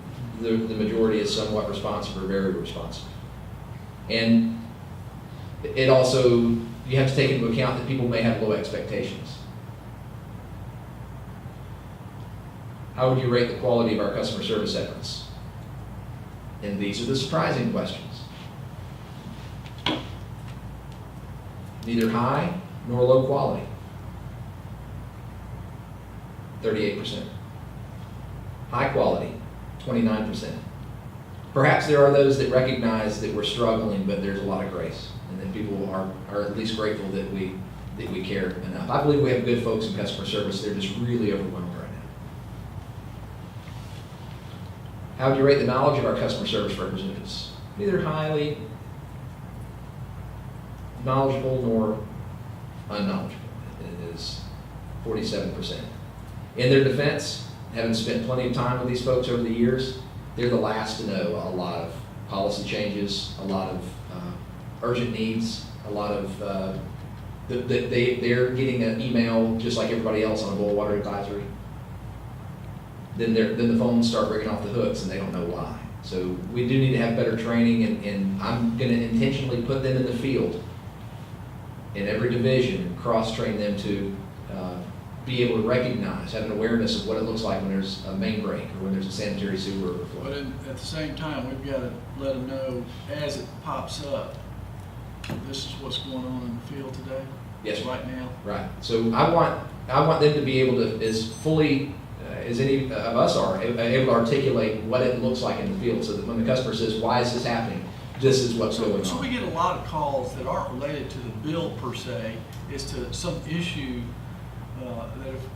the majority is somewhat responsive or very responsive. And it also, you have to take into account that people may have low expectations. How would you rate the quality of our customer service efforts? And these are the surprising questions. Neither high nor low quality. 38%. High quality, 29%. Perhaps there are those that recognize that we're struggling, but there's a lot of grace, and that people are at least grateful that we care enough. I believe we have good folks in customer service. They're just really overwhelmed right now. How would you rate the knowledge of our customer service representatives? Neither highly knowledgeable nor unknowledgeable. It is 47%. In their defense, having spent plenty of time with these folks over the years, they're the last to know a lot of policy changes, a lot of urgent needs, a lot of, they're getting an email just like everybody else on a boil water advisory. Then the phones start ringing off the hooks and they don't know why. So we do need to have better training, and I'm going to intentionally put them in the field in every division, cross-train them to be able to recognize, have an awareness of what it looks like when there's a main break or when there's a sanitary sewer overflow. But at the same time, we've got to let them know as it pops up, this is what's going on in the field today. Yes, Right now. Right. So I want them to be able to, as fully as any of us are, able to articulate what it looks like in the field, so that when the customer says, why is this happening? This is what's going So on. we get a lot of calls that aren't related to the bill per se, it's to some issue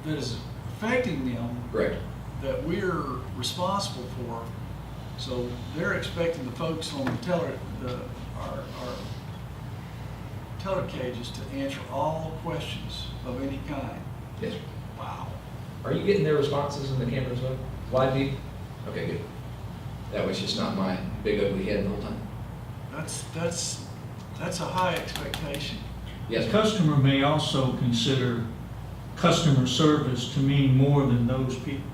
that is affecting them Correct. that we're responsible for. So they're expecting the folks on the our teller cages to answer all questions of any kind. Yes, sir. Wow. Are you getting their responses in the cameras though? Wide view? Okay, good. That way it's just not my big ugly head the whole time. That's a high expectation. Yes, The sir. customer may also consider customer service to mean more than those people.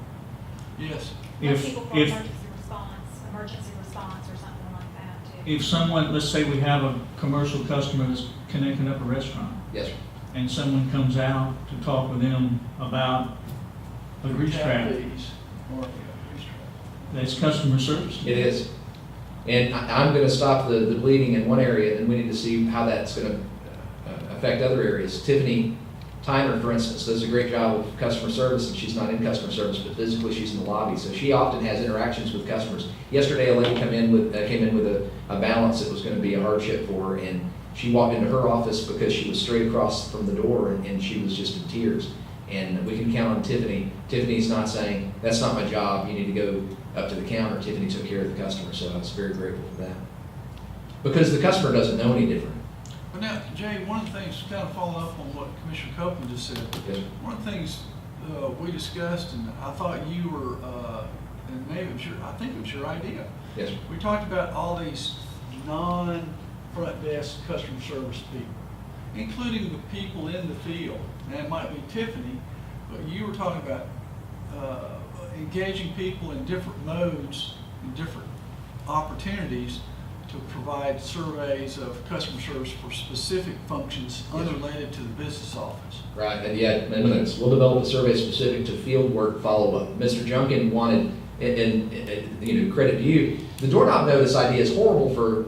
Yes. If, People for if, emergency response or something like that too. if someone, let's say we have a commercial customer that's connecting up a restaurant, Yes, sir. and someone comes out to talk with them about a grease trap, Fees or grease trap. that's customer service. It is. And I'm going to stop the bleeding in one area, and we need to see how that's going to affect other areas. Tiffany Tyner, for instance, does a great job of customer service, and she's not in customer service, but physically she's in the lobby, so she often has interactions with customers. Yesterday, a lady came in with a balance that was going to be a hardship for her, and she walked into her office because she was straight across from the door, and she was just in tears. And we can count on Tiffany. Tiffany's not saying, that's not my job, you need to go up to the counter. Tiffany took care of the customer, so I was very grateful for that. Because the customer doesn't know any different. But now, Jay, one of the things, kind of following up on what Commissioner Copeland just said, Yes, sir. one of the things we discussed, and I thought you were, and maybe it was I think it was your idea. Yes, sir. We talked about all these non-front desk customer service people, including the people in the field. Now, it might be Tiffany, but you were talking about engaging people in different modes, in different opportunities to provide surveys of customer service for specific functions Yes, sir. unrelated to the business office. Right, and yeah, minutes. We'll develop a survey specific to field work follow-up. Mr. Junkin wanted credit to you. The doorknob notice idea is horrible for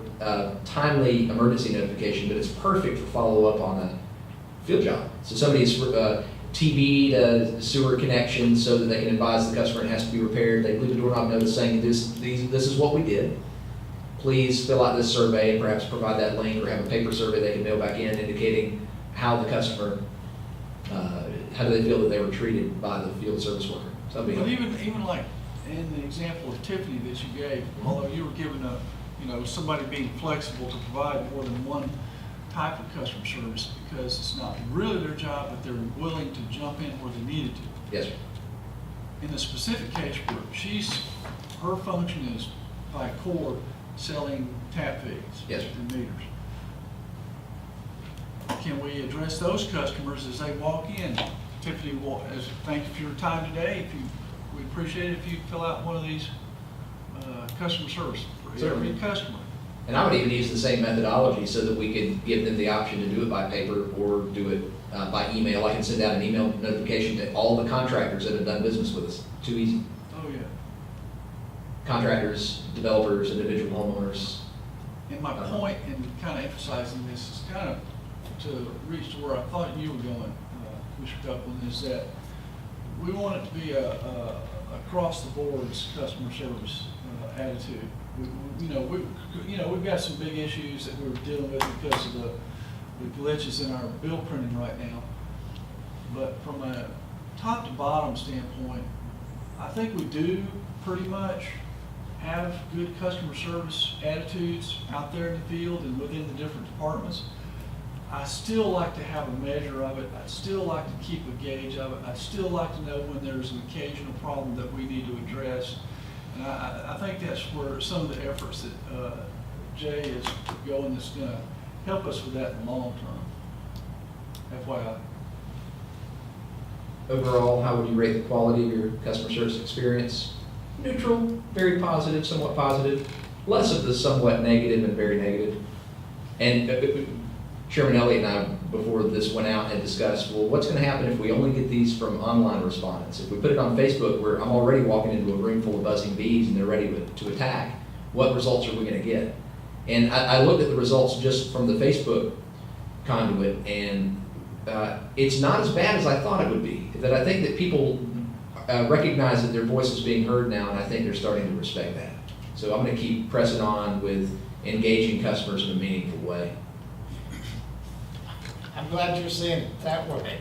timely emergency notification, but it's perfect for follow-up on a field job. So somebody's TB'd a sewer connection so that they can advise the customer it has to be repaired. They leave a doorknob notice saying, this is what we did. Please fill out this survey and perhaps provide that link, or have a paper survey they can mail back in indicating how the customer, how do they feel that they were treated by the field service worker. So that'd But be even like in the example of Tiffany that you gave, although you were given somebody being flexible to provide more than one type of customer service, because it's not really their job, but they're willing to jump in where they needed to. yes, sir. In the specific case where her function is by cord selling tap fees Yes, sir. and meters. Can we address those customers as they walk in? Tiffany, thank you for your time today. We'd appreciate it if you fill out one of these customer service for every Certainly. customer. And I would even use the same methodology so that we could give them the option to do it by paper or do it by email. I can send out an email notification to all the contractors that have done business with us. Too easy. Oh, yeah. Contractors, developers, individual homeowners. And my point in kind of emphasizing this is kind of to reach to where I thought you were going, Mr. Copeland, is that we want it to be a across the board customer service attitude. We've got some big issues that we're dealing with because of the glitches in our bill printing right now. But from a top to bottom standpoint, I think we do pretty much have good customer service attitudes out there in the field and within the different departments. I still like to have a measure of it. I'd still like to keep a gauge of it. I'd still like to know when there's an occasional problem that we need to address. And I think that's where some of the efforts that Jay is going is going to help us with that in the long term. FYI. Overall, how would you rate the quality of your customer service experience? Neutral, very positive, somewhat positive, less of the somewhat negative and very negative. And Chairman Elliott and I, before this went out, had discussed, well, what's going to happen if we only get these from online respondents? If we put it on Facebook, where I'm already walking into a room full of buzzing bees and they're ready to attack, what results are we going to get? And I looked at the results just from the Facebook conduit, and it's not as bad as I thought it would be. That I think that people recognize that their voice is being heard now, and I think they're starting to respect that. So I'm going to keep pressing on with engaging customers in a meaningful way. I'm glad you're seeing it that way.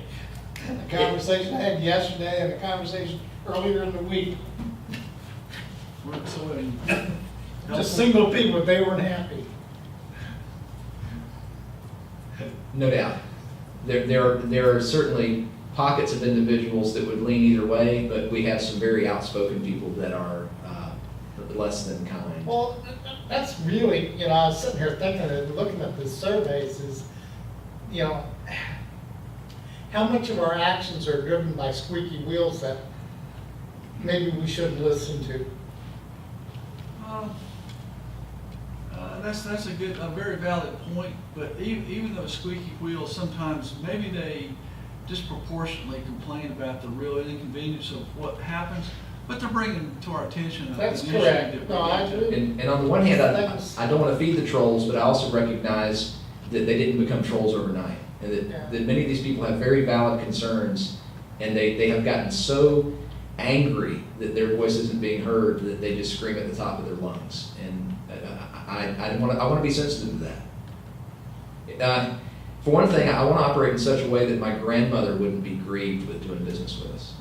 The conversation I had yesterday and the conversation earlier in the week, just single people, they weren't happy. No doubt. There are certainly pockets of individuals that would lean either way, but we have some very outspoken people that are less than kind. Well, that's really, I was sitting here thinking and looking at the surveys is, how much of our actions are driven by squeaky wheels that maybe we shouldn't listen to? That's a very valid point, but even though squeaky wheels, sometimes maybe they disproportionately complain about the real inconvenience of what happens, but they're bringing to our attention. That's correct. No, I do. And on the one hand, I don't want to feed the trolls, but I also recognize that they didn't become trolls overnight, and that many of these people have very valid concerns, and they have gotten so angry that their voice isn't being heard that they just scream at the top of their lungs. And I want to be sensitive to that. For one thing, I want to operate in such a way that my grandmother wouldn't be grieved with doing business with us.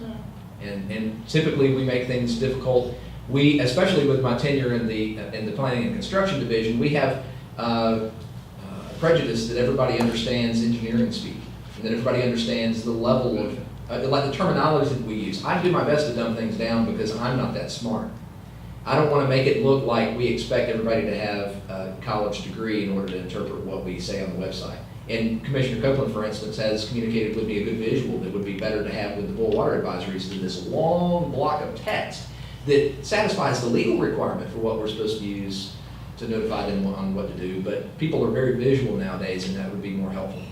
And typically we make things difficult. We, especially with my tenure in the planning and construction division, we have prejudice that everybody understands engineering speak, and that everybody understands the level of, like the terminology that we use. I do my best to dumb things down because I'm not that smart. I don't want to make it look like we expect everybody to have a college degree in order to interpret what we say on the website. And Commissioner Copeland, for instance, has communicated with me a good visual that would be better to have with the boil water advisories than this long block of text that satisfies the legal requirement for what we're supposed to use to notify them on what to do. But people are very visual nowadays, and that would be more helpful.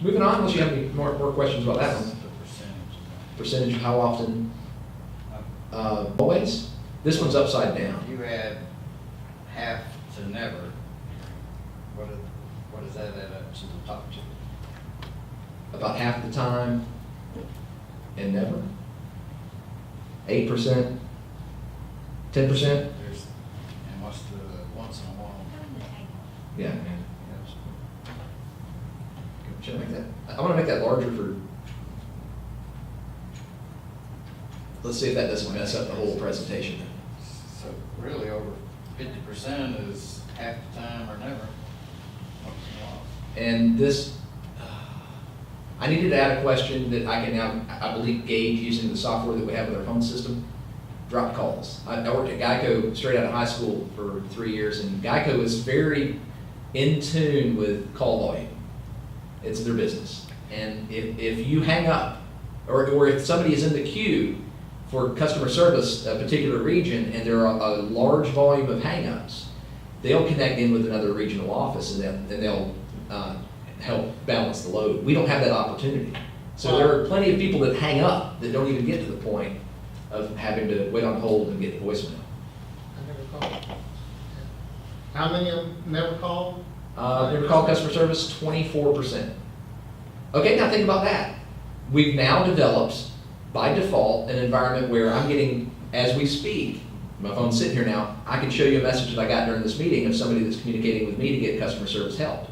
Moving on, unless you have any more questions about that one. Percentage of how often? always. This one's upside down. You add half to never, what does that add up to the top two? About half the time and never. 8%, 10%. There's, and what's the once in a while? Yeah. Should I make that? I want to make that larger for. Let's see if that doesn't mess up the whole presentation. So really over 50% is half the time or never. Once in a while. And this, I needed to add a question that I can now, I believe, gauge using the software that we have with our phone system. Drop calls. I worked at Geico straight out of high school for 3 years, and Geico is very in tune with call volume. It's their business. And if you hang up, or if somebody is in the queue for customer service, a particular region, and there are a large volume of hang-ups, they'll connect in with another regional office and they'll help balance the load. We don't have that opportunity. So there are plenty of people that hang up that don't even get to the point of having to wait on hold and get voicemail. I never called. How many of them never called? Never call customer service, 24%. Okay, now think about that. We've now developed, by default, an environment where I'm getting, as we speak, my phone's sitting here now, I can show you a message that I got during this meeting of somebody that's communicating with me to get customer service help.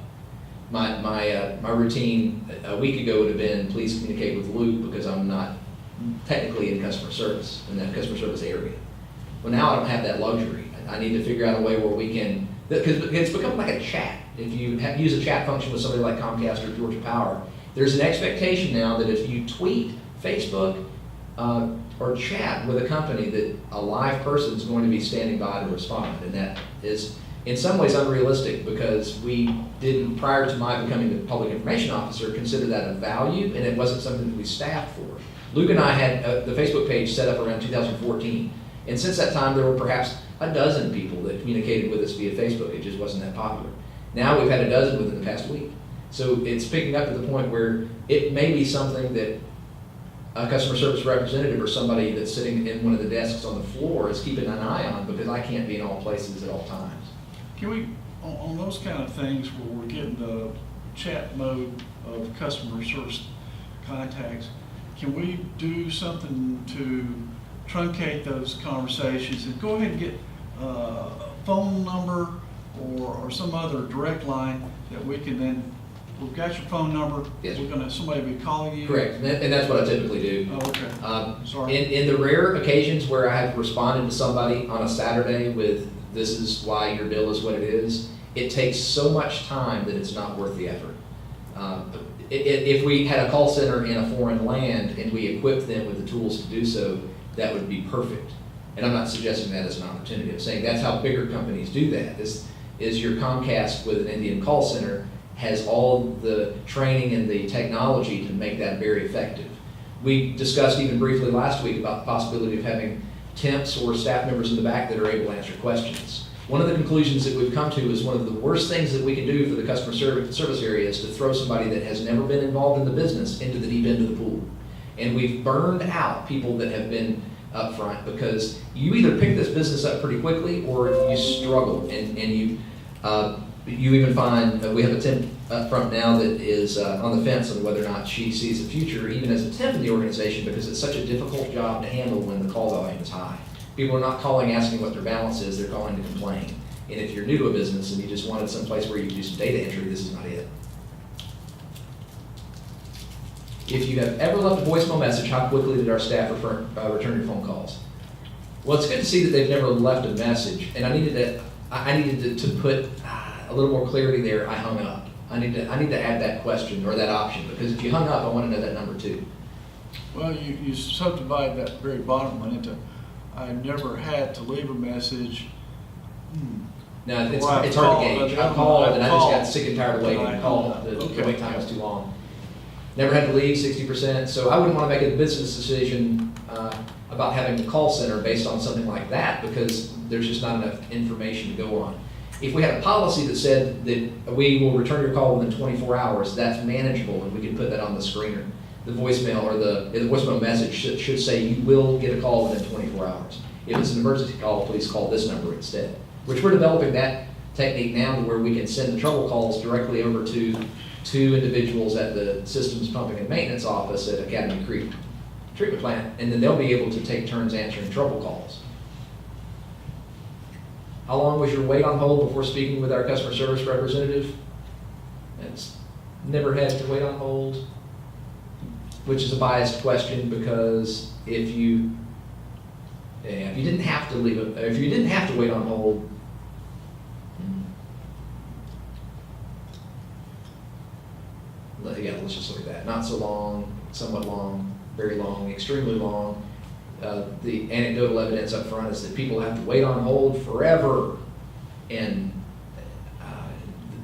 My routine a week ago would have been, please communicate with Luke because I'm not technically in customer service, in that customer service area. Well, now I don't have that luxury. I need to figure out a way where we can, because it's become like a chat. If you use a chat function with somebody like Comcast or Georgia Power, there's an expectation now that if you tweet, Facebook, or chat with a company, that a live person is going to be standing by to respond. And that is in some ways unrealistic because we didn't, prior to my becoming the public information officer, consider that a value, and it wasn't something that we staffed for. Luke and I had the Facebook page set up around 2014. And since that time, there were perhaps a dozen people that communicated with us via Facebook. It just wasn't that popular. Now we've had a dozen within the past week. So it's picking up to the point where it may be something that a customer service representative or somebody that's sitting in one of the desks on the floor is keeping an eye on, because I can't be in all places at all times. Can we, on those kind of things where we're getting the chat mode of customer service contacts, can we do something to truncate those conversations and go ahead and get a phone number or some other direct line that we can then, we've got your phone number, Yes. we're gonna, somebody will be calling you? Correct, and that's what I typically do. Oh, okay. Sorry. In the rare occasions where I have responded to somebody on a Saturday with, this is why your bill is what it is, it takes so much time that it's not worth the effort. If we had a call center in a foreign land and we equipped them with the tools to do so, that would be perfect. And I'm not suggesting that as an opportunity. I'm saying that's how bigger companies do that. Is your Comcast with an Indian call center has all the training and the technology to make that very effective. We discussed even briefly last week about the possibility of having temps or staff members in the back that are able to answer questions. One of the conclusions that we've come to is one of the worst things that we can do for the customer service area is to throw somebody that has never been involved in the business into the deep end of the pool. And we've burned out people that have been up front because you either pick this business up pretty quickly or you struggle, and you even find we have a temp up front now that is on the fence on whether or not she sees a future even as a temp in the organization, because it's such a difficult job to handle when the call volume is high. People are not calling asking what their balance is, they're calling to complain. And if you're new to a business and you just wanted some place where you can do some data entry, this is not it. If you have ever left a voicemail message, how quickly did our staff return your phone calls? Well, it's good to see that they've never left a message, and I needed to put a little more clarity there. I hung up. I need to add that question or that option, because if you hung up, I want to know that number too. Well, you subdivide that very bottom one into, I never had to leave a message. Now, it's Or hard I've to called, gauge. I've I called and I just got called. sick and tired of waiting. I I called, hung the up. Okay. wait time was too long. Never had to leave, 60%. So I wouldn't want to make a business decision about having a call center based on something like that, because there's just not enough information to go on. If we had a policy that said that we will return your call within 24 hours, that's manageable and we can put that on the screener. the voicemail or the voicemail message should say you will get a call within 24 hours. If it's an emergency call, please call this number instead. Which we're developing that technique now to where we can send the trouble calls directly over to two individuals at the systems pumping and maintenance office at Academy Creek treatment plant, and then they'll be able to take turns answering trouble calls. How long was your wait on hold before speaking with our customer service representative? It's never had to wait on hold, which is a biased question because if you didn't have to if you didn't have to wait on hold, yeah, let's just look at that. Not so long, somewhat long, very long, extremely long. The anecdotal evidence up front is that people have to wait on hold forever, and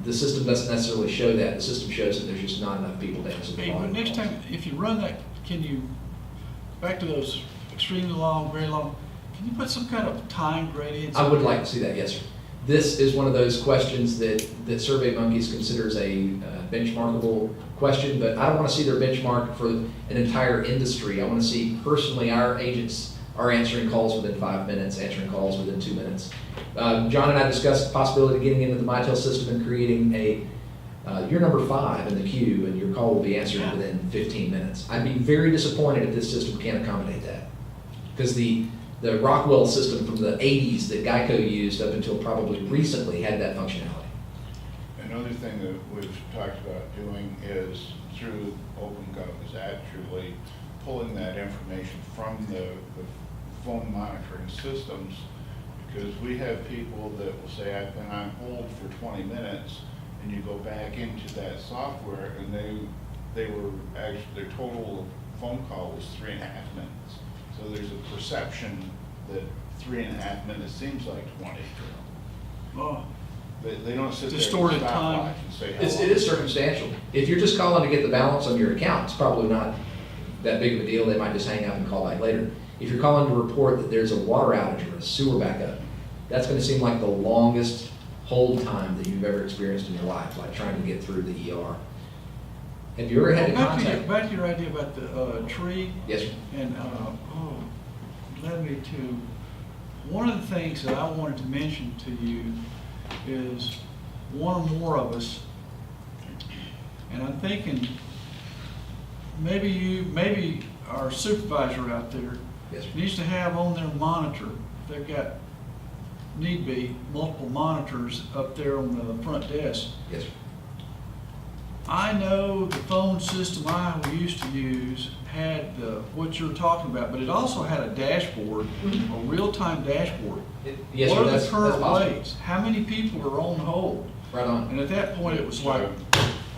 the system doesn't necessarily show that. The system shows that there's just not enough people to answer the Hey, phone. but next time, if you run that, can you, back to those extremely long, very long, can you put some kind of time gradient? I would like to see that, yes, sir. This is one of those questions that SurveyMonkey considers a benchmarkable question, but I don't want to see their benchmark for an entire industry. I want to see personally our agents are answering calls within 5 minutes, answering calls within 2 minutes. John and I discussed the possibility of getting into the Mitel system and creating you're number 5 in the queue and your call will be answered within 15 minutes. I'd be very disappointed if this system can't accommodate that. Because the Rockwell system from the 80s that Geico used up until probably recently had that functionality. Another thing that we've talked about doing is through OpenGov is actually pulling that information from the phone monitoring systems, because we have people that will say, I've been on hold for 20 minutes, and you go back into that software and they were actually, their total phone call was 3.5 minutes. So there's a perception that 3.5 minutes seems like 20. Oh, They don't sit there and Distorted stop time. watch and say, how long It is circumstantial. If you're just calling to get the balance on your account, it's probably not that big of a deal. They might just hang up and call back later. If you're calling to report that there's a water outage or a sewer backup, that's going to seem like the longest hold time that you've ever experienced in your life, like trying to get through the ER. Have you ever had to contact? back to your idea about the tree. Yes, sir. And, led me to, one of the things that I wanted to mention to you is one or more of us, and I'm thinking maybe our supervisor out there Yes, sir. needs to have on their monitor, if they've got, need be, multiple monitors up there on the front desk. Yes, sir. I know the phone system I used to use had what you're talking about, but it also had a dashboard, a real-time dashboard. Yes, What sir. are the That's current possible. waits? How many people are on hold? Right on. And at that point, it was like,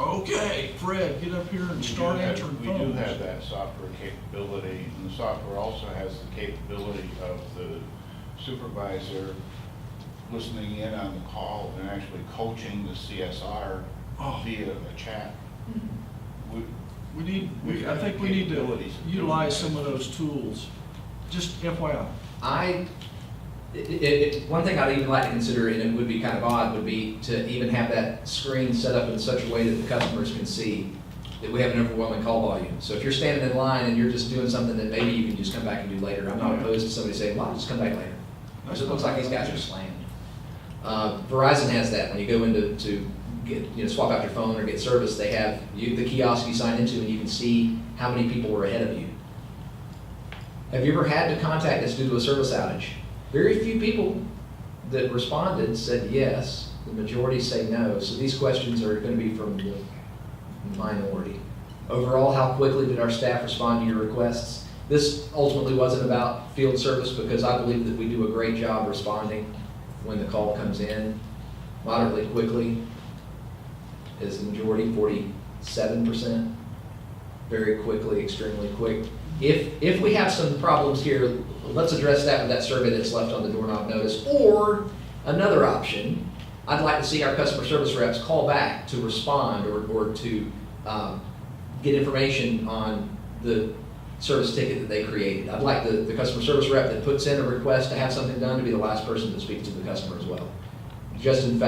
okay, Fred, get up here and start answering We phones. do have that software capability, and the software also has the capability of the supervisor listening in on the call and actually coaching the CSR via a chat. I think we need to utilize some of those tools, just FYI. One thing I'd even like to consider, and it would be kind of odd, would be to even have that screen set up in such a way that the customers can see that we have an overwhelming call volume. So if you're standing in line and you're just doing something that maybe you can just come back and do later, I'm not opposed to somebody saying, well, I'll just come back later. Because it looks like these guys are slammed. Verizon has that. When you go into get, swap out your phone or get service, they have the kiosk you sign into and you can see how many people were ahead of you. Have you ever had to contact us due to a service outage? Very few people that responded said yes. The majority say no. So these questions are going to be from the minority. Overall, how quickly did our staff respond to your requests? This ultimately wasn't about field service because I believe that we do a great job responding when the call comes in. Moderately quickly is the majority, 47%. Very quickly, extremely quick. If we have some problems here, let's address that with that survey that's left on the doorknob notice. Or another option, I'd like to see our customer service reps call back to respond or to get information on the service ticket that they created. I'd like the customer service rep that puts in a request to have something done to be the last person that speaks to the customer as well. Just in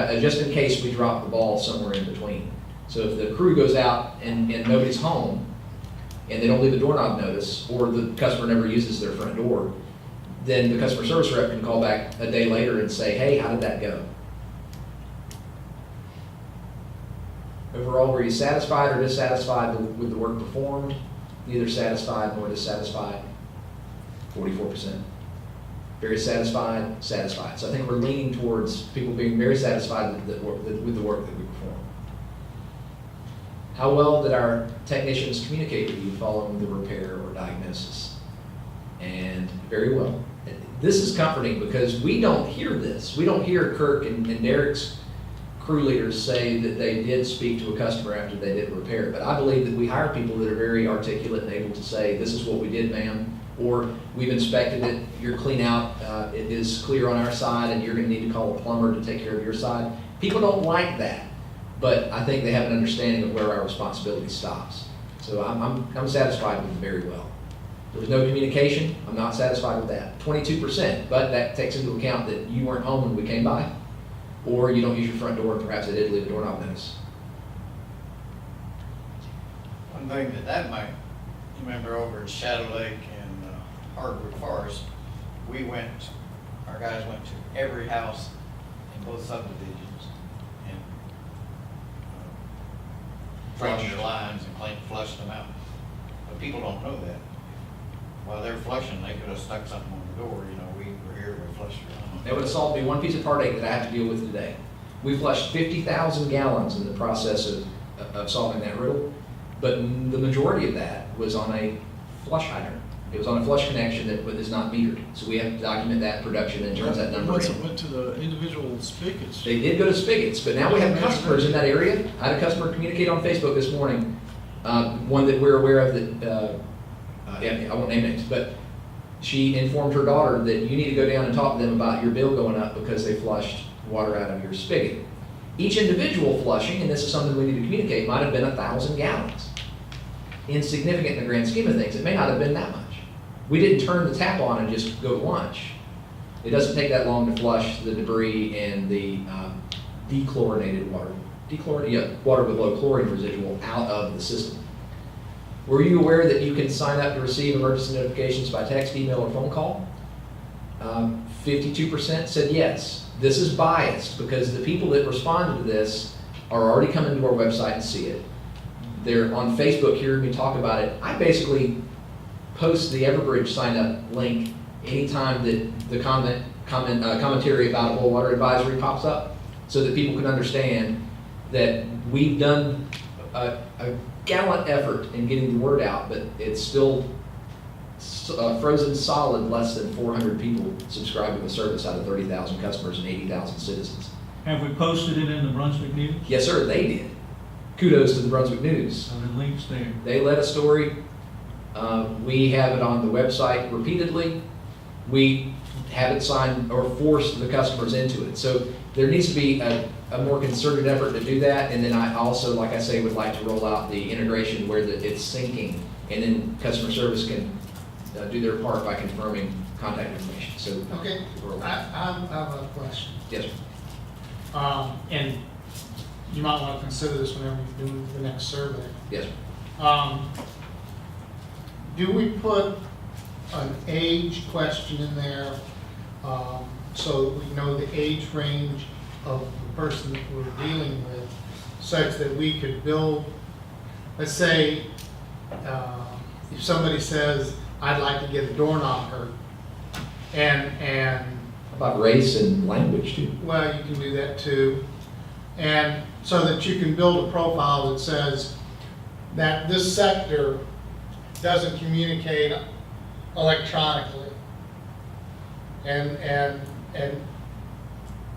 case we drop the ball somewhere in between. So if the crew goes out and nobody's home, and they don't leave a doorknob notice, or the customer never uses their front door, then the customer service rep can call back a day later and say, hey, how did that go? Overall, were you satisfied or dissatisfied with the work performed? Neither satisfied nor dissatisfied, 44%. Very satisfied, satisfied. So I think we're leaning towards people being very satisfied with the work that we perform. How well did our technicians communicate with you following the repair or diagnosis? And very well. This is comforting because we don't hear this. We don't hear Kirk and Derek's crew leaders say that they did speak to a customer after they did repair. But I believe that we hire people that are very articulate and able to say, this is what we did, ma'am, or we've inspected it, you're clean out, it is clear on our side, and you're gonna need to call a plumber to take care of your side. People don't like that, but I think they have an understanding of where our responsibility stops. So I'm satisfied with it very well. There was no communication, I'm not satisfied with that. 22%, but that takes into account that you weren't home when we came by, or you don't use your front door, and perhaps they did leave a doorknob notice. One thing that might, you remember over at Shadow Lake and Hardwood Forest, our guys went to every house in both subdivisions and flushed their lines and flushed them out. But people don't know that. While they're flushing, they could have stuck something on the door, we were here, we flushed your line. That would have solved me one piece of heartache that I have to deal with today. We flushed 50,000 gallons in the process of solving that riddle, but the majority of that was on a flush hydrant. It was on a flush connection that is not metered. So we have to document that production and turns that number Once in. it went to the individual spigots. They did go to spigots, but now we have customers in that area. I had a customer communicate on Facebook this morning, one that we're aware of that, I won't name names, but she informed her daughter that you need to go down and talk to them about your bill going up because they flushed water out of your spigot. Each individual flushing, and this is something we need to communicate, might have been 1,000 gallons. Insignificant in the grand scheme of things. It may not have been that much. We didn't turn the tap on and just go to lunch. It doesn't take that long to flush the debris and the dechlorinated water, water with low chlorine residual out of the system. Were you aware that you can sign up to receive emergency notifications by text, email, or phone call? 52% said yes. This is biased because the people that responded to this are already coming to our website and see it. They're on Facebook hearing me talk about it. I basically post the Everbridge sign up link anytime that the commentary about a boil water advisory pops up so that people can understand that we've done a gallant effort in getting the word out, but it's still frozen solid, less than 400 people subscribing to the service out of 30,000 customers and 80,000 citizens. Have we posted it in the Brunswick News? Yes, sir, they did. Kudos to the Brunswick News. So the link's there. They led a story. We have it on the website repeatedly. We have it signed or forced the customers into it. So there needs to be a more concerted effort to do that. And then I also, like I say, would like to roll out the integration where it's syncing, and then customer service can do their part by confirming contact information. So Okay, I have a question. yes, sir. And you might want to consider this whenever you do the next survey. Yes, sir. Do we put an age question in there, so we know the age range of the person that we're dealing with, such that we could build, let's say, if somebody says, I'd like to get a door knocker, and How about race and language too? well, you can do that too. And so that you can build a profile that says that this sector doesn't communicate electronically. And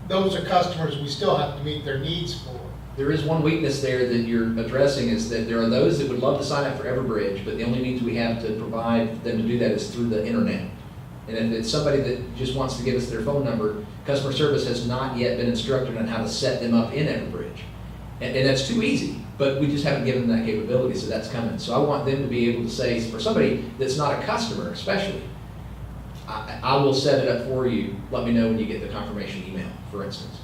those are customers we still have to meet their needs for. There is one weakness there that you're addressing, is that there are those that would love to sign up for Everbridge, but the only means we have to provide them to do that is through the internet. And if it's somebody that just wants to give us their phone number, customer service has not yet been instructed on how to set them up in Everbridge. And that's too easy, but we just haven't given them that capability, so that's coming. So I want them to be able to say, for somebody that's not a customer especially, I will set it up for you, let me know when you get the confirmation email, for instance.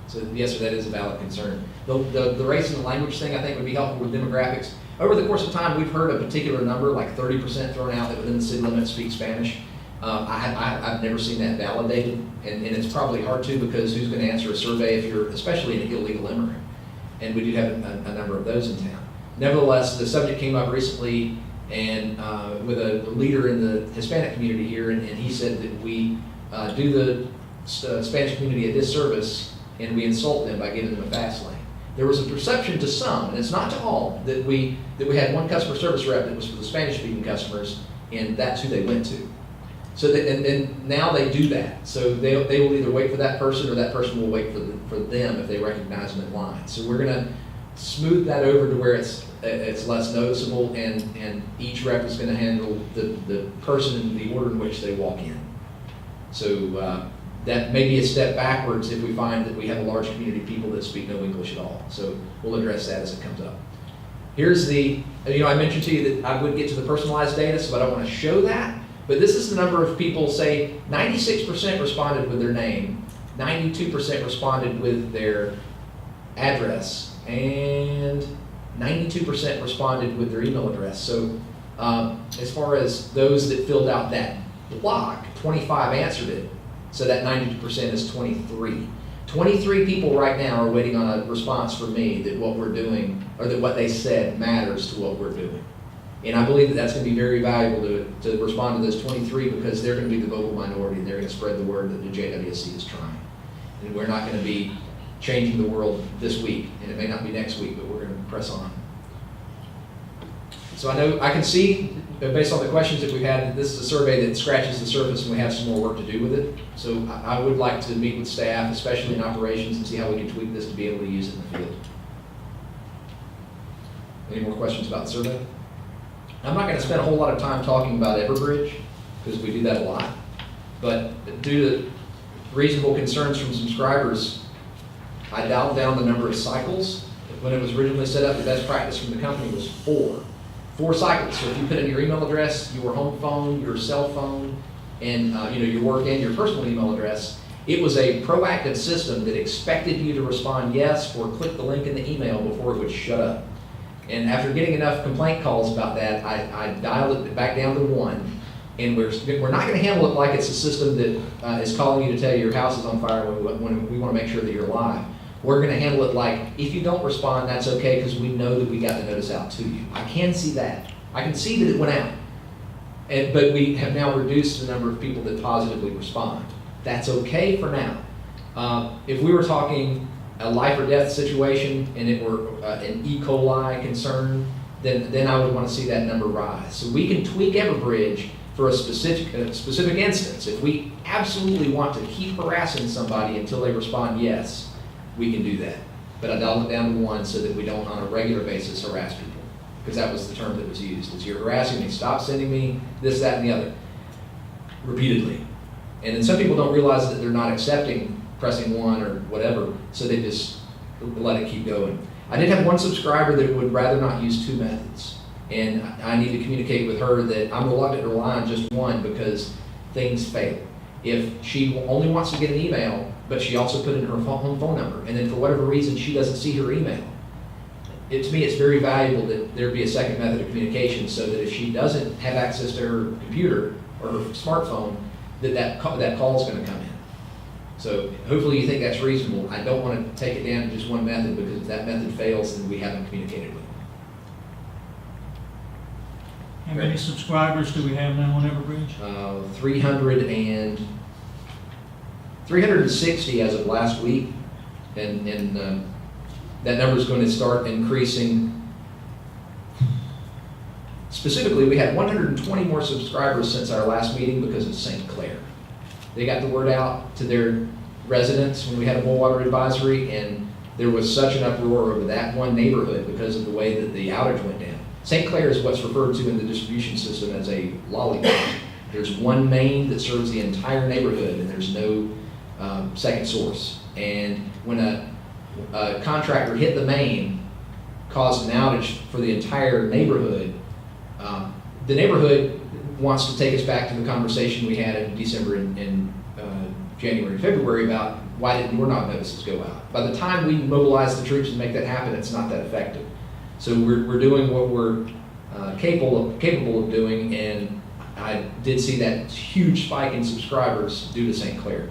So yes, sir, that is a valid concern. The race and the language thing I think would be helpful with demographics. Over the course of time, we've heard a particular number, like 30% thrown out that within the city limits speak Spanish. I've never seen that validated, and it's probably hard to, because who's going to answer a survey if you're, especially an illegal immigrant? And we do have a number of those in town. Nevertheless, the subject came up recently, and with a leader in the Hispanic community here, and he said that we do the Spanish community a disservice, and we insult them by giving them a fast lane. There was a perception to some, and it's not to all, that we had one customer service rep that was for the Spanish-speaking customers, and that's who they went to. So and now they do that. So they will either wait for that person, or that person will wait for them if they recognize them in line. So we're going to smooth that over to where it's less noticeable, and each rep is going to handle the person in the order in which they walk in. So that may be a step backwards if we find that we have a large community of people that speak no English at all. So we'll address that as it comes up. Here's I mentioned to you that I would get to the personalized data, so I don't want to show that. But this is the number of people, say 96% responded with their name, 92% responded with their address, and 92% responded with their email address. So as far as those that filled out that block, 25 answered it. So that 92% is 23. 23 people right now are waiting on a response from me that what we're doing, or that what they said matters to what we're doing. And I believe that that's going to be very valuable to respond to those 23, because they're going to be the vocal minority, and they're going to spread the word that the JWSC is trying. And we're not going to be changing the world this week, and it may not be next week, but we're going to press on. So I can see, based on the questions that we've had, that this is a survey that scratches the surface, and we have some more work to do with it. So I would like to meet with staff, especially in operations, and see how we can tweak this to be able to use it in the field. Any more questions about the survey? I'm not going to spend a whole lot of time talking about Everbridge, because we do that a lot. But due to reasonable concerns from subscribers, I dialed down the number of cycles. When it was originally set up, the best practice from the company was 4 cycles. So if you put in your email address, your home phone, your cell phone, and your work and your personal email address, it was a proactive system that expected you to respond yes or click the link in the email before it would shut up. And after getting enough complaint calls about that, I dialed it back down to 1. And we're not going to handle it like it's a system that is calling you to tell you your house is on fire when we want to make sure that you're alive. We're going to handle it like, if you don't respond, that's okay, because we know that we got the notice out to you. I can see that. I can see that it went out. But we have now reduced the number of people that positively respond. That's okay for now. If we were talking a life or death situation, and it were an E. coli concern, then I would want to see that number rise. So we can tweak Everbridge for a specific instance. If we absolutely want to keep harassing somebody until they respond yes, we can do that. But I dialed it down to 1 so that we don't on a regular basis harass people, because that was the term that was used. It's you're harassing me, stop sending me this, that, and the other, repeatedly. And then some people don't realize that they're not accepting pressing 1 or whatever, so they just let it keep going. I did have one subscriber that would rather not use 2 methods, and I need to communicate with her that I'm reluctant to rely on just one, because things fail. If she only wants to get an email, but she also put in her home phone number, and then for whatever reason she doesn't see her email, to me it's very valuable that there be a second method of communication, so that if she doesn't have access to her computer or her smartphone, that call is going to come in. So hopefully you think that's reasonable. I don't want to take it down to just one method, because if that method fails, then we haven't communicated with them. How many subscribers do we have now on Everbridge? 360 as of last week, and that number is going to start increasing. Specifically, we had 120 more subscribers since our last meeting because of St. Clair. They got the word out to their residents when we had a boil water advisory, and there was such an uproar over that one neighborhood because of the way that the outage went down. St. Clair is what's referred to in the distribution system as a lollipop. There's one main that serves the entire neighborhood, and there's no second source. And when a contractor hit the main, caused an outage for the entire neighborhood, the neighborhood wants to take us back to the conversation we had in December and January and February about why didn't your knock notices go out. By the time we mobilize the troops and make that happen, it's not that effective. So we're doing what we're capable of doing, and I did see that huge spike in subscribers due to St. Clair.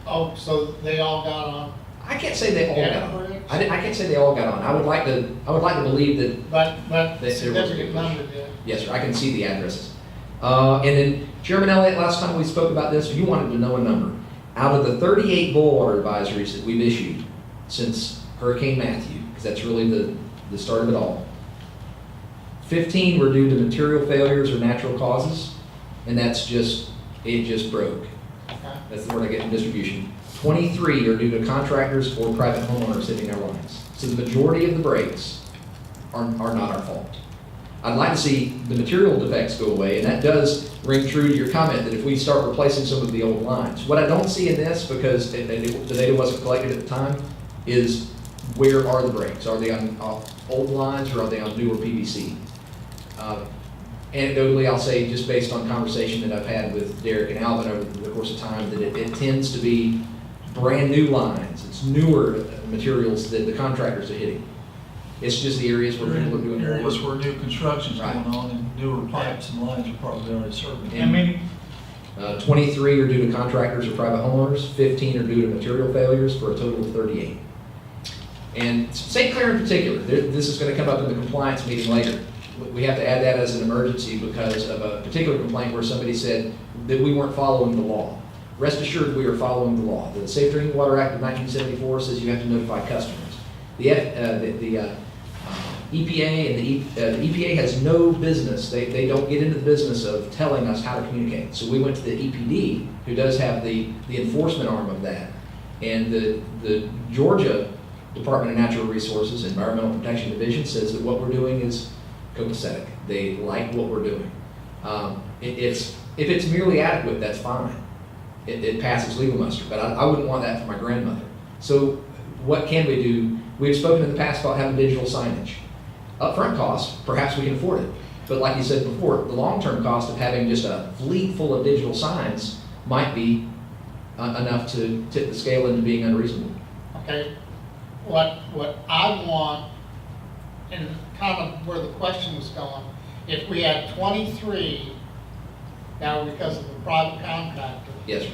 Oh, so they all got on, I can't say they all got on. Average? I can't say they all got on. I would like to believe that. but There was a significant push. number did. Yes, sir, I can see the addresses. And then Chairman Elliott, last time we spoke about this, you wanted to know a number. Out of the 38 bullwater advisories that we've issued since Hurricane Matthew, because that's really the start of it all, 15 were due to material failures or natural causes, and it just broke. Okay. That's the word I get from distribution. 23 are due to contractors or private homeowners hitting our lines. So the majority of the breaks are not our fault. I'd like to see the material defects go away, and that does ring true to your comment that if we start replacing some of the old lines. What I don't see in this, because the data wasn't collected at the time, is where are the breaks? Are they on old lines or are they on newer PVC? Anecdotally, I'll say, just based on conversation that I've had with Derek and Alvin over the course of time, that it tends to be brand new lines. It's newer materials that the contractors are hitting. It's just the areas where people are doing more Areas work. where new construction's Right. going on and newer pipes and lines are probably already serving. How many? 23 are due to contractors or private homeowners, 15 are due to material failures, for a total of 38. And St. Clair in particular, this is going to come up in the compliance meeting later. We have to add that as an emergency because of a particular complaint where somebody said that we weren't following the law. Rest assured, we are following the law. The Safe Drinking Water Act of 1974 says you have to notify customers. The EPA and the EPA has no business. They don't get into the business of telling us how to communicate. So we went to the EPD, who does have the enforcement arm of that, and the Georgia Department of Natural Resources Environmental Protection Division says that what we're doing is copacetic. They like what we're doing. If it's merely adequate, that's fine. It passes legal muster, but I wouldn't want that for my grandmother. So what can we do? We've spoken in the past about having digital signage. Upfront costs, perhaps we can afford it. But like you said before, the long-term cost of having just a fleet full of digital signs might be enough to tip the scale into being unreasonable. Okay, what I want, and kind of where the question was going, if we had 23, now because of the private contractor, Yes, sir.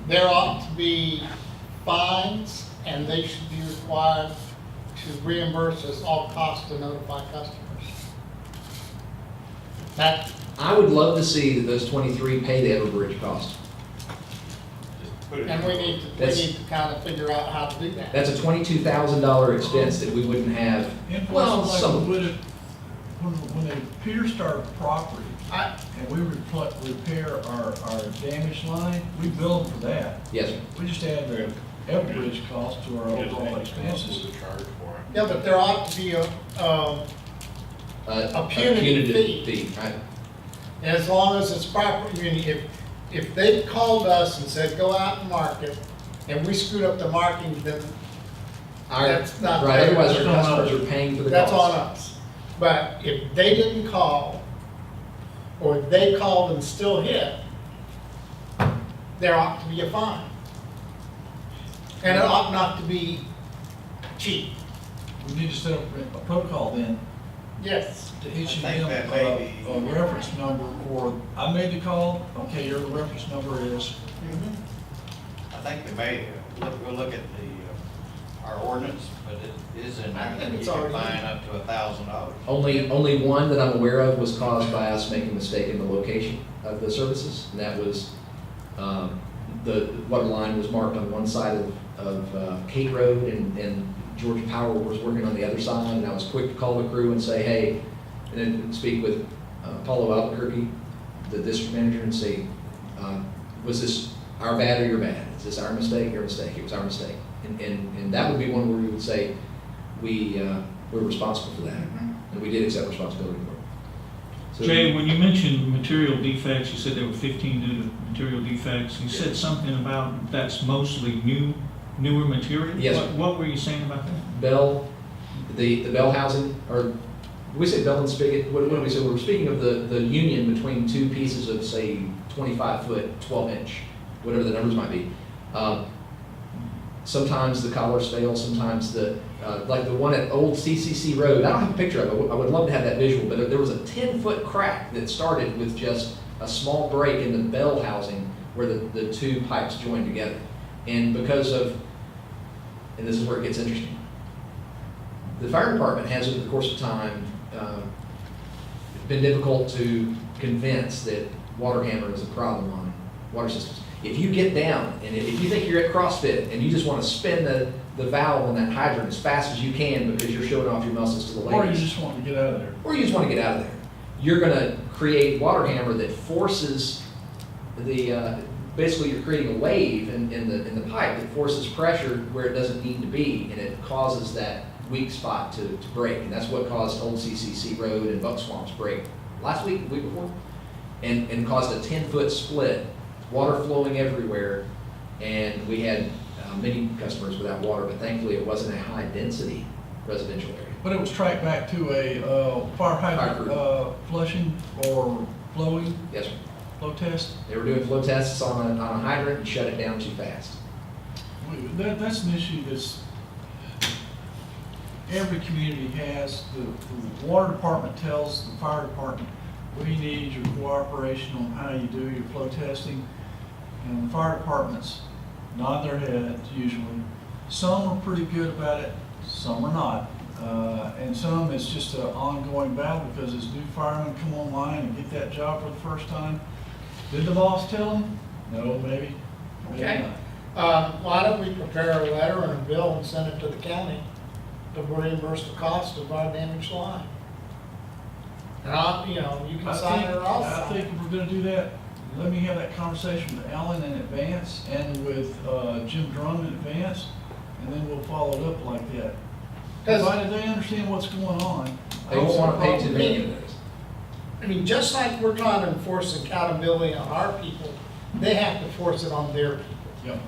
there ought to be fines, and they should be required to reimburse us all costs to notify customers. That, I would love to see that those 23 pay the Everbridge cost. and we need to kind of figure out how to do that. That's a $22,000 expense that we wouldn't have. Well, Like some. would it, when they pierced our property I, and we repair our damaged line, we bill them for that. Yes, sir. We just add the Everbridge cost to our overall expenses. yeah, but there ought to be a punitive fee. Right. As long as it's proper, I mean, if they called us and said, go out and market, and we screwed up the marking, then that's not Right, fair. otherwise our customers are paying for the cost. That's on us. But if they didn't call, or they called and still hit, there ought to be a fine. And it ought not to be cheap. We need to set up a protocol then Yes. to issue I think them that may be- a reference number for, I made the call, okay, your reference number is, I think we may, we'll look at our ordinance, but it is in I there think that you it's can already fine in. up to $1,000. Only one that I'm aware of was caused by us making a mistake in the location of the services, and that was, the water line was marked on one side of Kate Road, and Georgia Power was working on the other side, and I was quick to call the crew and say, hey, and then speak with Paulo Albuquerque, the district manager, and say, was this our bad or your bad? Is this our mistake, your mistake? It was our mistake. And that would be one where we would say, we're responsible for that, and we did accept responsibility for it. So- Jay, when you mentioned material defects, you said there were 15 due to material defects. You said something about that's mostly newer material? Yes, sir. What were you saying about that? Bell, the bell housing, or we say bell and spigot, what do we say? We're speaking of the union between two pieces of, say, 25 foot, 12 inch, whatever the numbers might be. sometimes the collars fail, sometimes like the one at Old CCC Road, I don't have a picture of it, I would love to have that visual, but there was a 10-foot crack that started with just a small break in the bell housing where the two pipes joined together. And because of, and this is where it gets interesting, the fire department has over the course of time been difficult to convince that water hammer is a problem on water systems. If you get down, and if you think you're at CrossFit and you just want to spin the valve on that hydrant as fast as you can because you're showing off your muscles to the ladies. Or you just want to get out of there. Or you just want to get out of there. You're going to create water hammer that forces basically you're creating a wave in the pipe that forces pressure where it doesn't need to be, and it causes that weak spot to break. And that's what caused Old CCC Road and Buck Swamps break last week, the week before, and caused a 10-foot split, water flowing everywhere, and we had many customers without water, but thankfully it wasn't a high-density residential area. But it was tracked back to a fire hydrant flushing or flowing, Yes, sir. flow test. They were doing flow tests on a hydrant and shut it down too fast. That's an issue that's every community has. The water department tells the fire department, we need your cooperation on how you do your flow testing. And the fire departments nod their heads usually. Some are pretty good about it, some are not. And some it's just an ongoing battle because as new firemen come online and get that job for the first time, did the boss tell them? No, maybe. Maybe Okay. not. Why don't we prepare a letter and a bill and send it to the county to reimburse the cost of our damaged line? And you can sign it or I'll I sign think it. if we're gonna do that, let me have that conversation with Alan in advance and with Jim Drum in advance, and then we'll follow it up like that. 'Cause- Provided they understand what's going on. They won't want to pay too many problem. of those. I mean, just like we're trying to enforce accountability on our people, they have to force it on their people. Yep.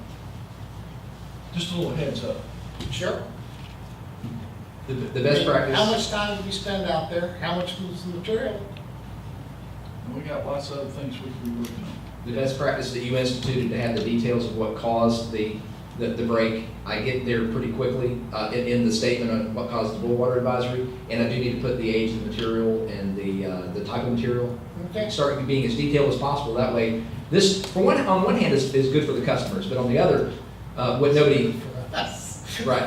Just a little heads up. Sure. The best practice. How much time do we spend out there? How much was the material? And we got lots of other things we can be working on. The best practice that you instituted to have the details of what caused the break, I get there pretty quickly in the statement on what caused the boil water advisory, and I do need to put the age of the material and the type of material. Okay. Start being as detailed as possible. That way, this, on one hand, is good for the customers, but on the other, what nobody Right.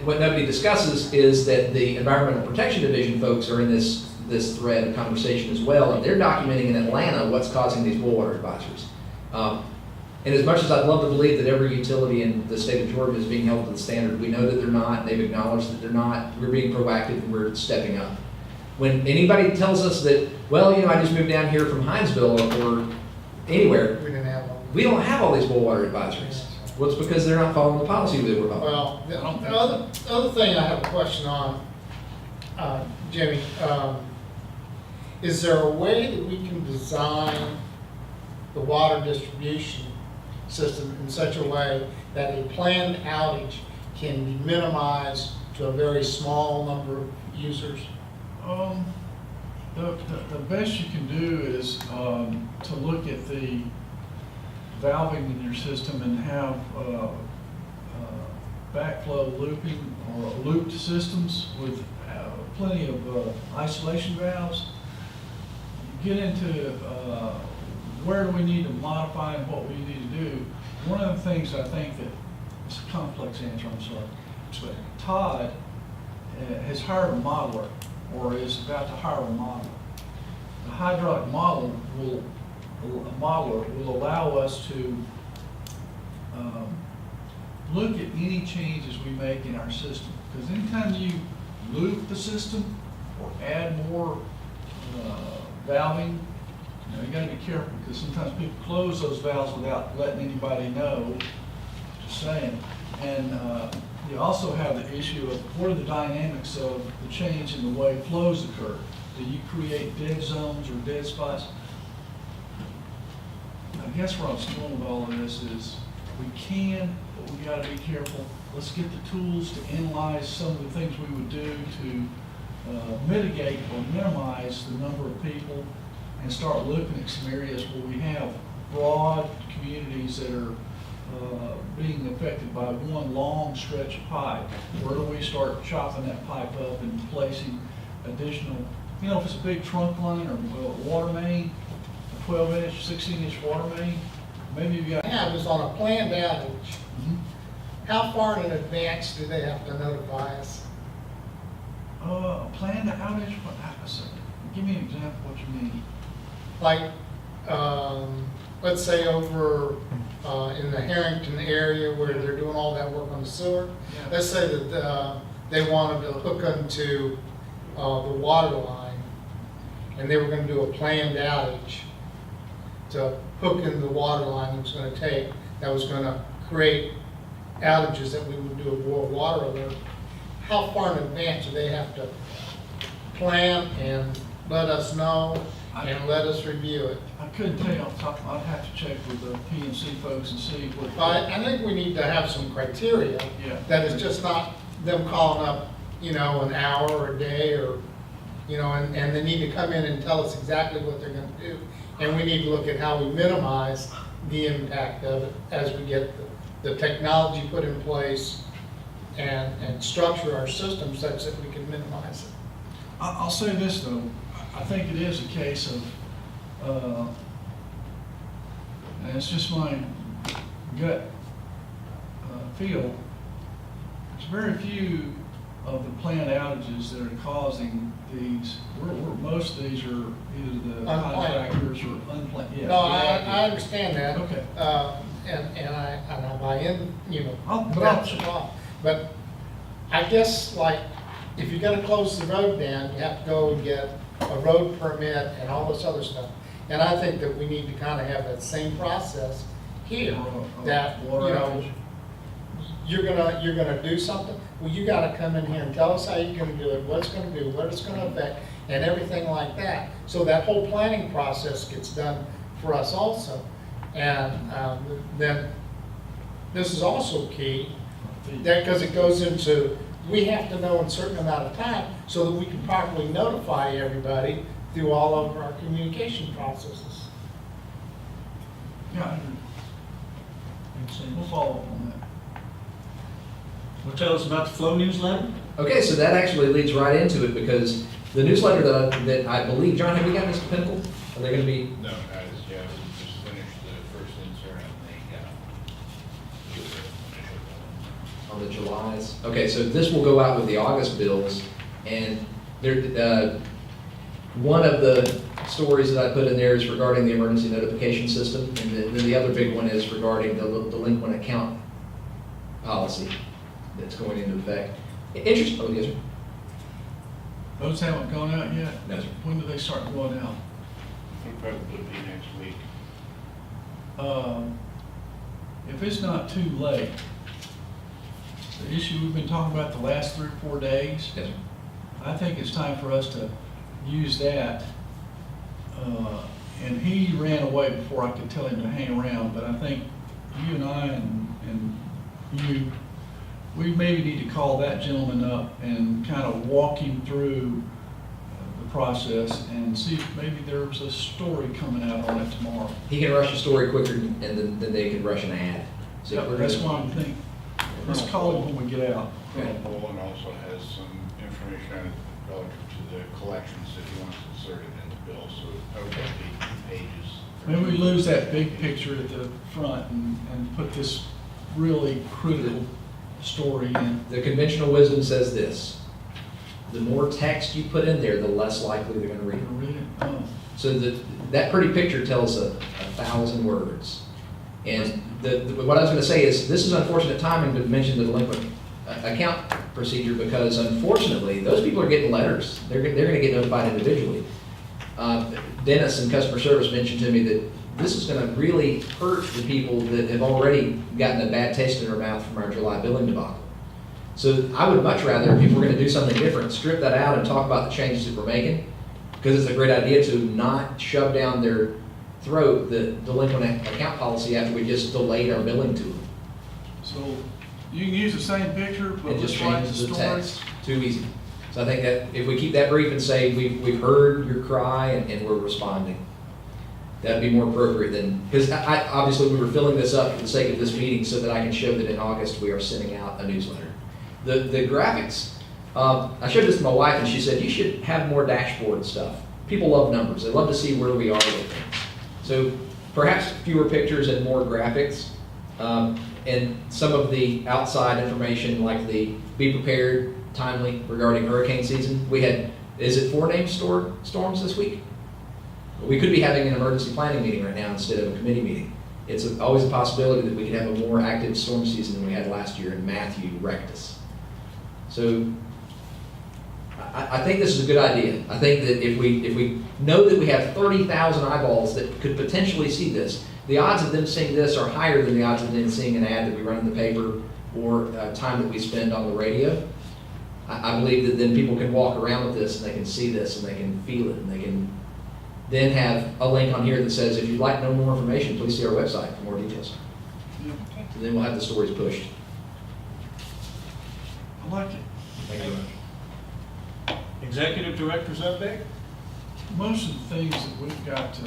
What nobody discusses is that the Environmental Protection Division folks are in this thread of conversation as well, and they're documenting in Atlanta what's causing these boil water advisories. And as much as I'd love to believe that every utility in the state of Georgia is being held to the standard, we know that they're not. They've acknowledged that they're not. We're being proactive and we're stepping up. When anybody tells us that, well, I just moved down here from Hinesville or anywhere, We didn't have one. we don't have all these boil water advisories. Well, it's because they're not following the policy that we're following. Well, the other thing I have a question on, Jimmy, is there a way that we can design the water distribution system in such a way that a planned outage can be minimized to a very small number of users? The best you can do is to look at the valving in your system and have backflow looping or looped systems with plenty of isolation valves. Get into where do we need to modify and what we need to do. One of the things I think that, it's a complex answer, I'm sorry, but Todd has hired a modeler or is about to hire a modeler. The hydraulic modeler will allow us to look at any changes we make in our system. Because anytime you loop the system or add more valving, you gotta be careful because sometimes people close those valves without letting anybody know, just saying. And you also have the issue of what are the dynamics of the change in the way flows occur. Do you create dead zones or dead spots? I guess where I'm going with all of this is we can, but we gotta be careful. Let's get the tools to analyze some of the things we would do to mitigate or minimize the number of people and start looking at some areas where we have broad communities that are being affected by one long stretch of pipe. Where do we start chopping that pipe up and placing additional, you know, if it's a big trunk line or a water main, a 12-inch, 16-inch water main, maybe you got. Have is on a planned outage, how far in advance do they have to notify us? Planned outage, give me an example of what you mean. Like, let's say over in the Harrington area where they're doing all that work on the sewer. Yeah. Let's say that they wanted to hook into the water line, and they were gonna do a planned outage to hook into the water line it was gonna take, that was gonna create outages that we would do a water alert. How far in advance do they have to plan and let us know and let us review it? I couldn't tell you off the top, I'd have to check with the P&C folks and see what. I think we need to have some criteria. Yeah. That is just not them calling up, you know, an hour or a day or, you know, and they need to come in and tell us exactly what they're gonna do. And we need to look at how we minimize the impact of it as we get the technology put in place and structure our system such that we can minimize it. I'll say this though, I think it is a case of, and it's just my gut feel, there's very few of the planned outages that are causing these, most of these are either the Unplanned. contractors or unplanned. Yeah, No, I understand that. Okay. And I buy in, you know, But that's a lot. But I guess like, if you're gonna close the road down, you have to go and get a road permit and all this other stuff. And I think that we need to kind of have that same process here, that, you Water know, outage. you're gonna do something, well, you gotta come in here and tell us how you're gonna do it, what it's gonna do, what it's gonna affect, and everything like that. So that whole planning process gets done for us also. And then, this is also key, that, because it goes into, we have to know in a certain amount of time so that we can properly notify everybody through all of our communication processes. Yeah, I agree. Makes sense. We'll follow up on that. Well, tell us about the Flow newsletter. Okay, so that actually leads right into it, because the newsletter that I believe, John, have we got this to Pinnacle? Are they gonna be? No, guys, yeah, we just finished the first insert on the On the Julys. Okay, so this will go out with the August bills, and there, one of the stories that I put in there is regarding the emergency notification system, and then the other big one is regarding the delinquent account policy that's going into effect. Interesting, oh, yes, sir. Those haven't gone out yet? No, sir. When do they start going out? It'll probably be next week. If it's not too late, the issue we've been talking about the last 3 or 4 days, Yes, sir. I think it's time for us to use that. And he ran away before I could tell him to hang around, but I think you and I and you, we maybe need to call that gentleman up and kind of walk him through the process and see if maybe there's a story coming out on it tomorrow. He can rush a story quicker than they can rush an ad. So we're That's gonna- why I'm thinking, let's call him when we get out. Colonel Boland also has some information relative to the collections that he wants inserted in the bill, so that would be 2 pages. Maybe we lose that big picture at the front and put this really critical story in. The conventional wisdom says this: the more text you put in there, the less likely they're gonna read it. Read it? Oh. So that pretty picture tells 1,000 words. And what I was gonna say is, this is unfortunate timing to mention the delinquent account procedure, because unfortunately, those people are getting letters. They're gonna get notified individually. Dennis in customer service mentioned to me that this is gonna really hurt the people that have already gotten a bad taste in their mouth from our July billing debacle. So I would much rather, if we're gonna do something different, strip that out and talk about the changes that we're making, because it's a great idea to not shove down their throat the delinquent account policy after we just delayed our billing to them. So you can use the same picture, but It just just write the changes the story. text. Too easy. So I think that if we keep that brief and say, we've heard your cry and we're responding, That'd be more appropriate than, because obviously we were filling this up for the sake of this meeting so that I can show that in August we are sending out a newsletter. The graphics, I showed this to my wife and she said, you should have more dashboard stuff. People love numbers. They love to see where we are with things. So perhaps fewer pictures and more graphics. And some of the outside information like the be prepared timely regarding hurricane season. We had, is it 4 named storms this week? We could be having an emergency planning meeting right now instead of a committee meeting. It's always a possibility that we could have a more active storm season than we had last year, and Matthew wrecked us. So I think this is a good idea. I think that if we know that we have 30,000 eyeballs that could potentially see this, the odds of them seeing this are higher than the odds of them seeing an ad that we run in the paper or time that we spend on the radio. I believe that then people can walk around with this and they can see this and they can feel it and they can then have a link on here that says, if you'd like to know more information, please see our website for more details. So then we'll have the stories pushed. I like it. Thank you very much. Executive Director's update? Most of the things that we've got to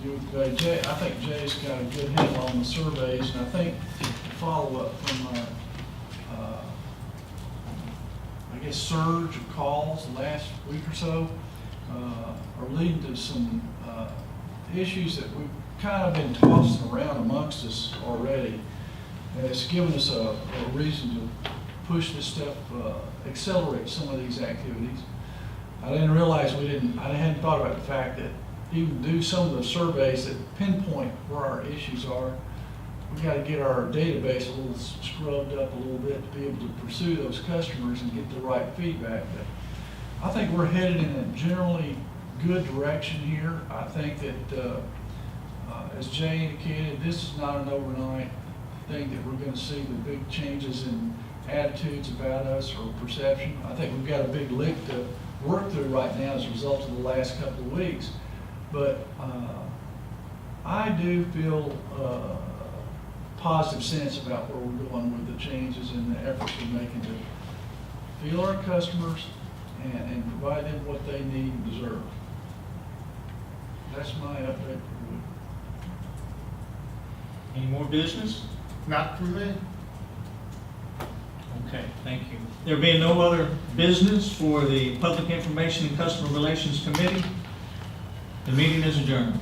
do with today, I think Jay's got a good handle on the surveys, and I think the follow-up from our, I guess, surge of calls the last week or so are leading to some issues that we've kind of been tossing around amongst us already. And it's given us a reason to push this stuff, accelerate some of these activities. I didn't realize I hadn't thought about the fact that even do some of the surveys that pinpoint where our issues are, we got to get our database a little scrubbed up a little bit to be able to pursue those customers and get the right feedback. But I think we're headed in a generally good direction here. I think that, as Jay indicated, this is not an overnight thing that we're going to see the big changes in attitudes about us or perception. I think we've got a big lick to work through right now as a result of the last couple of weeks. But I do feel positive sense about where we're going with the changes and the efforts we're making to feel our customers and provide them what they need and deserve. That's my update. Any more business? Not for me. Okay, thank you. There being no other business for the Public Information and Customer Relations Committee, the meeting is adjourned.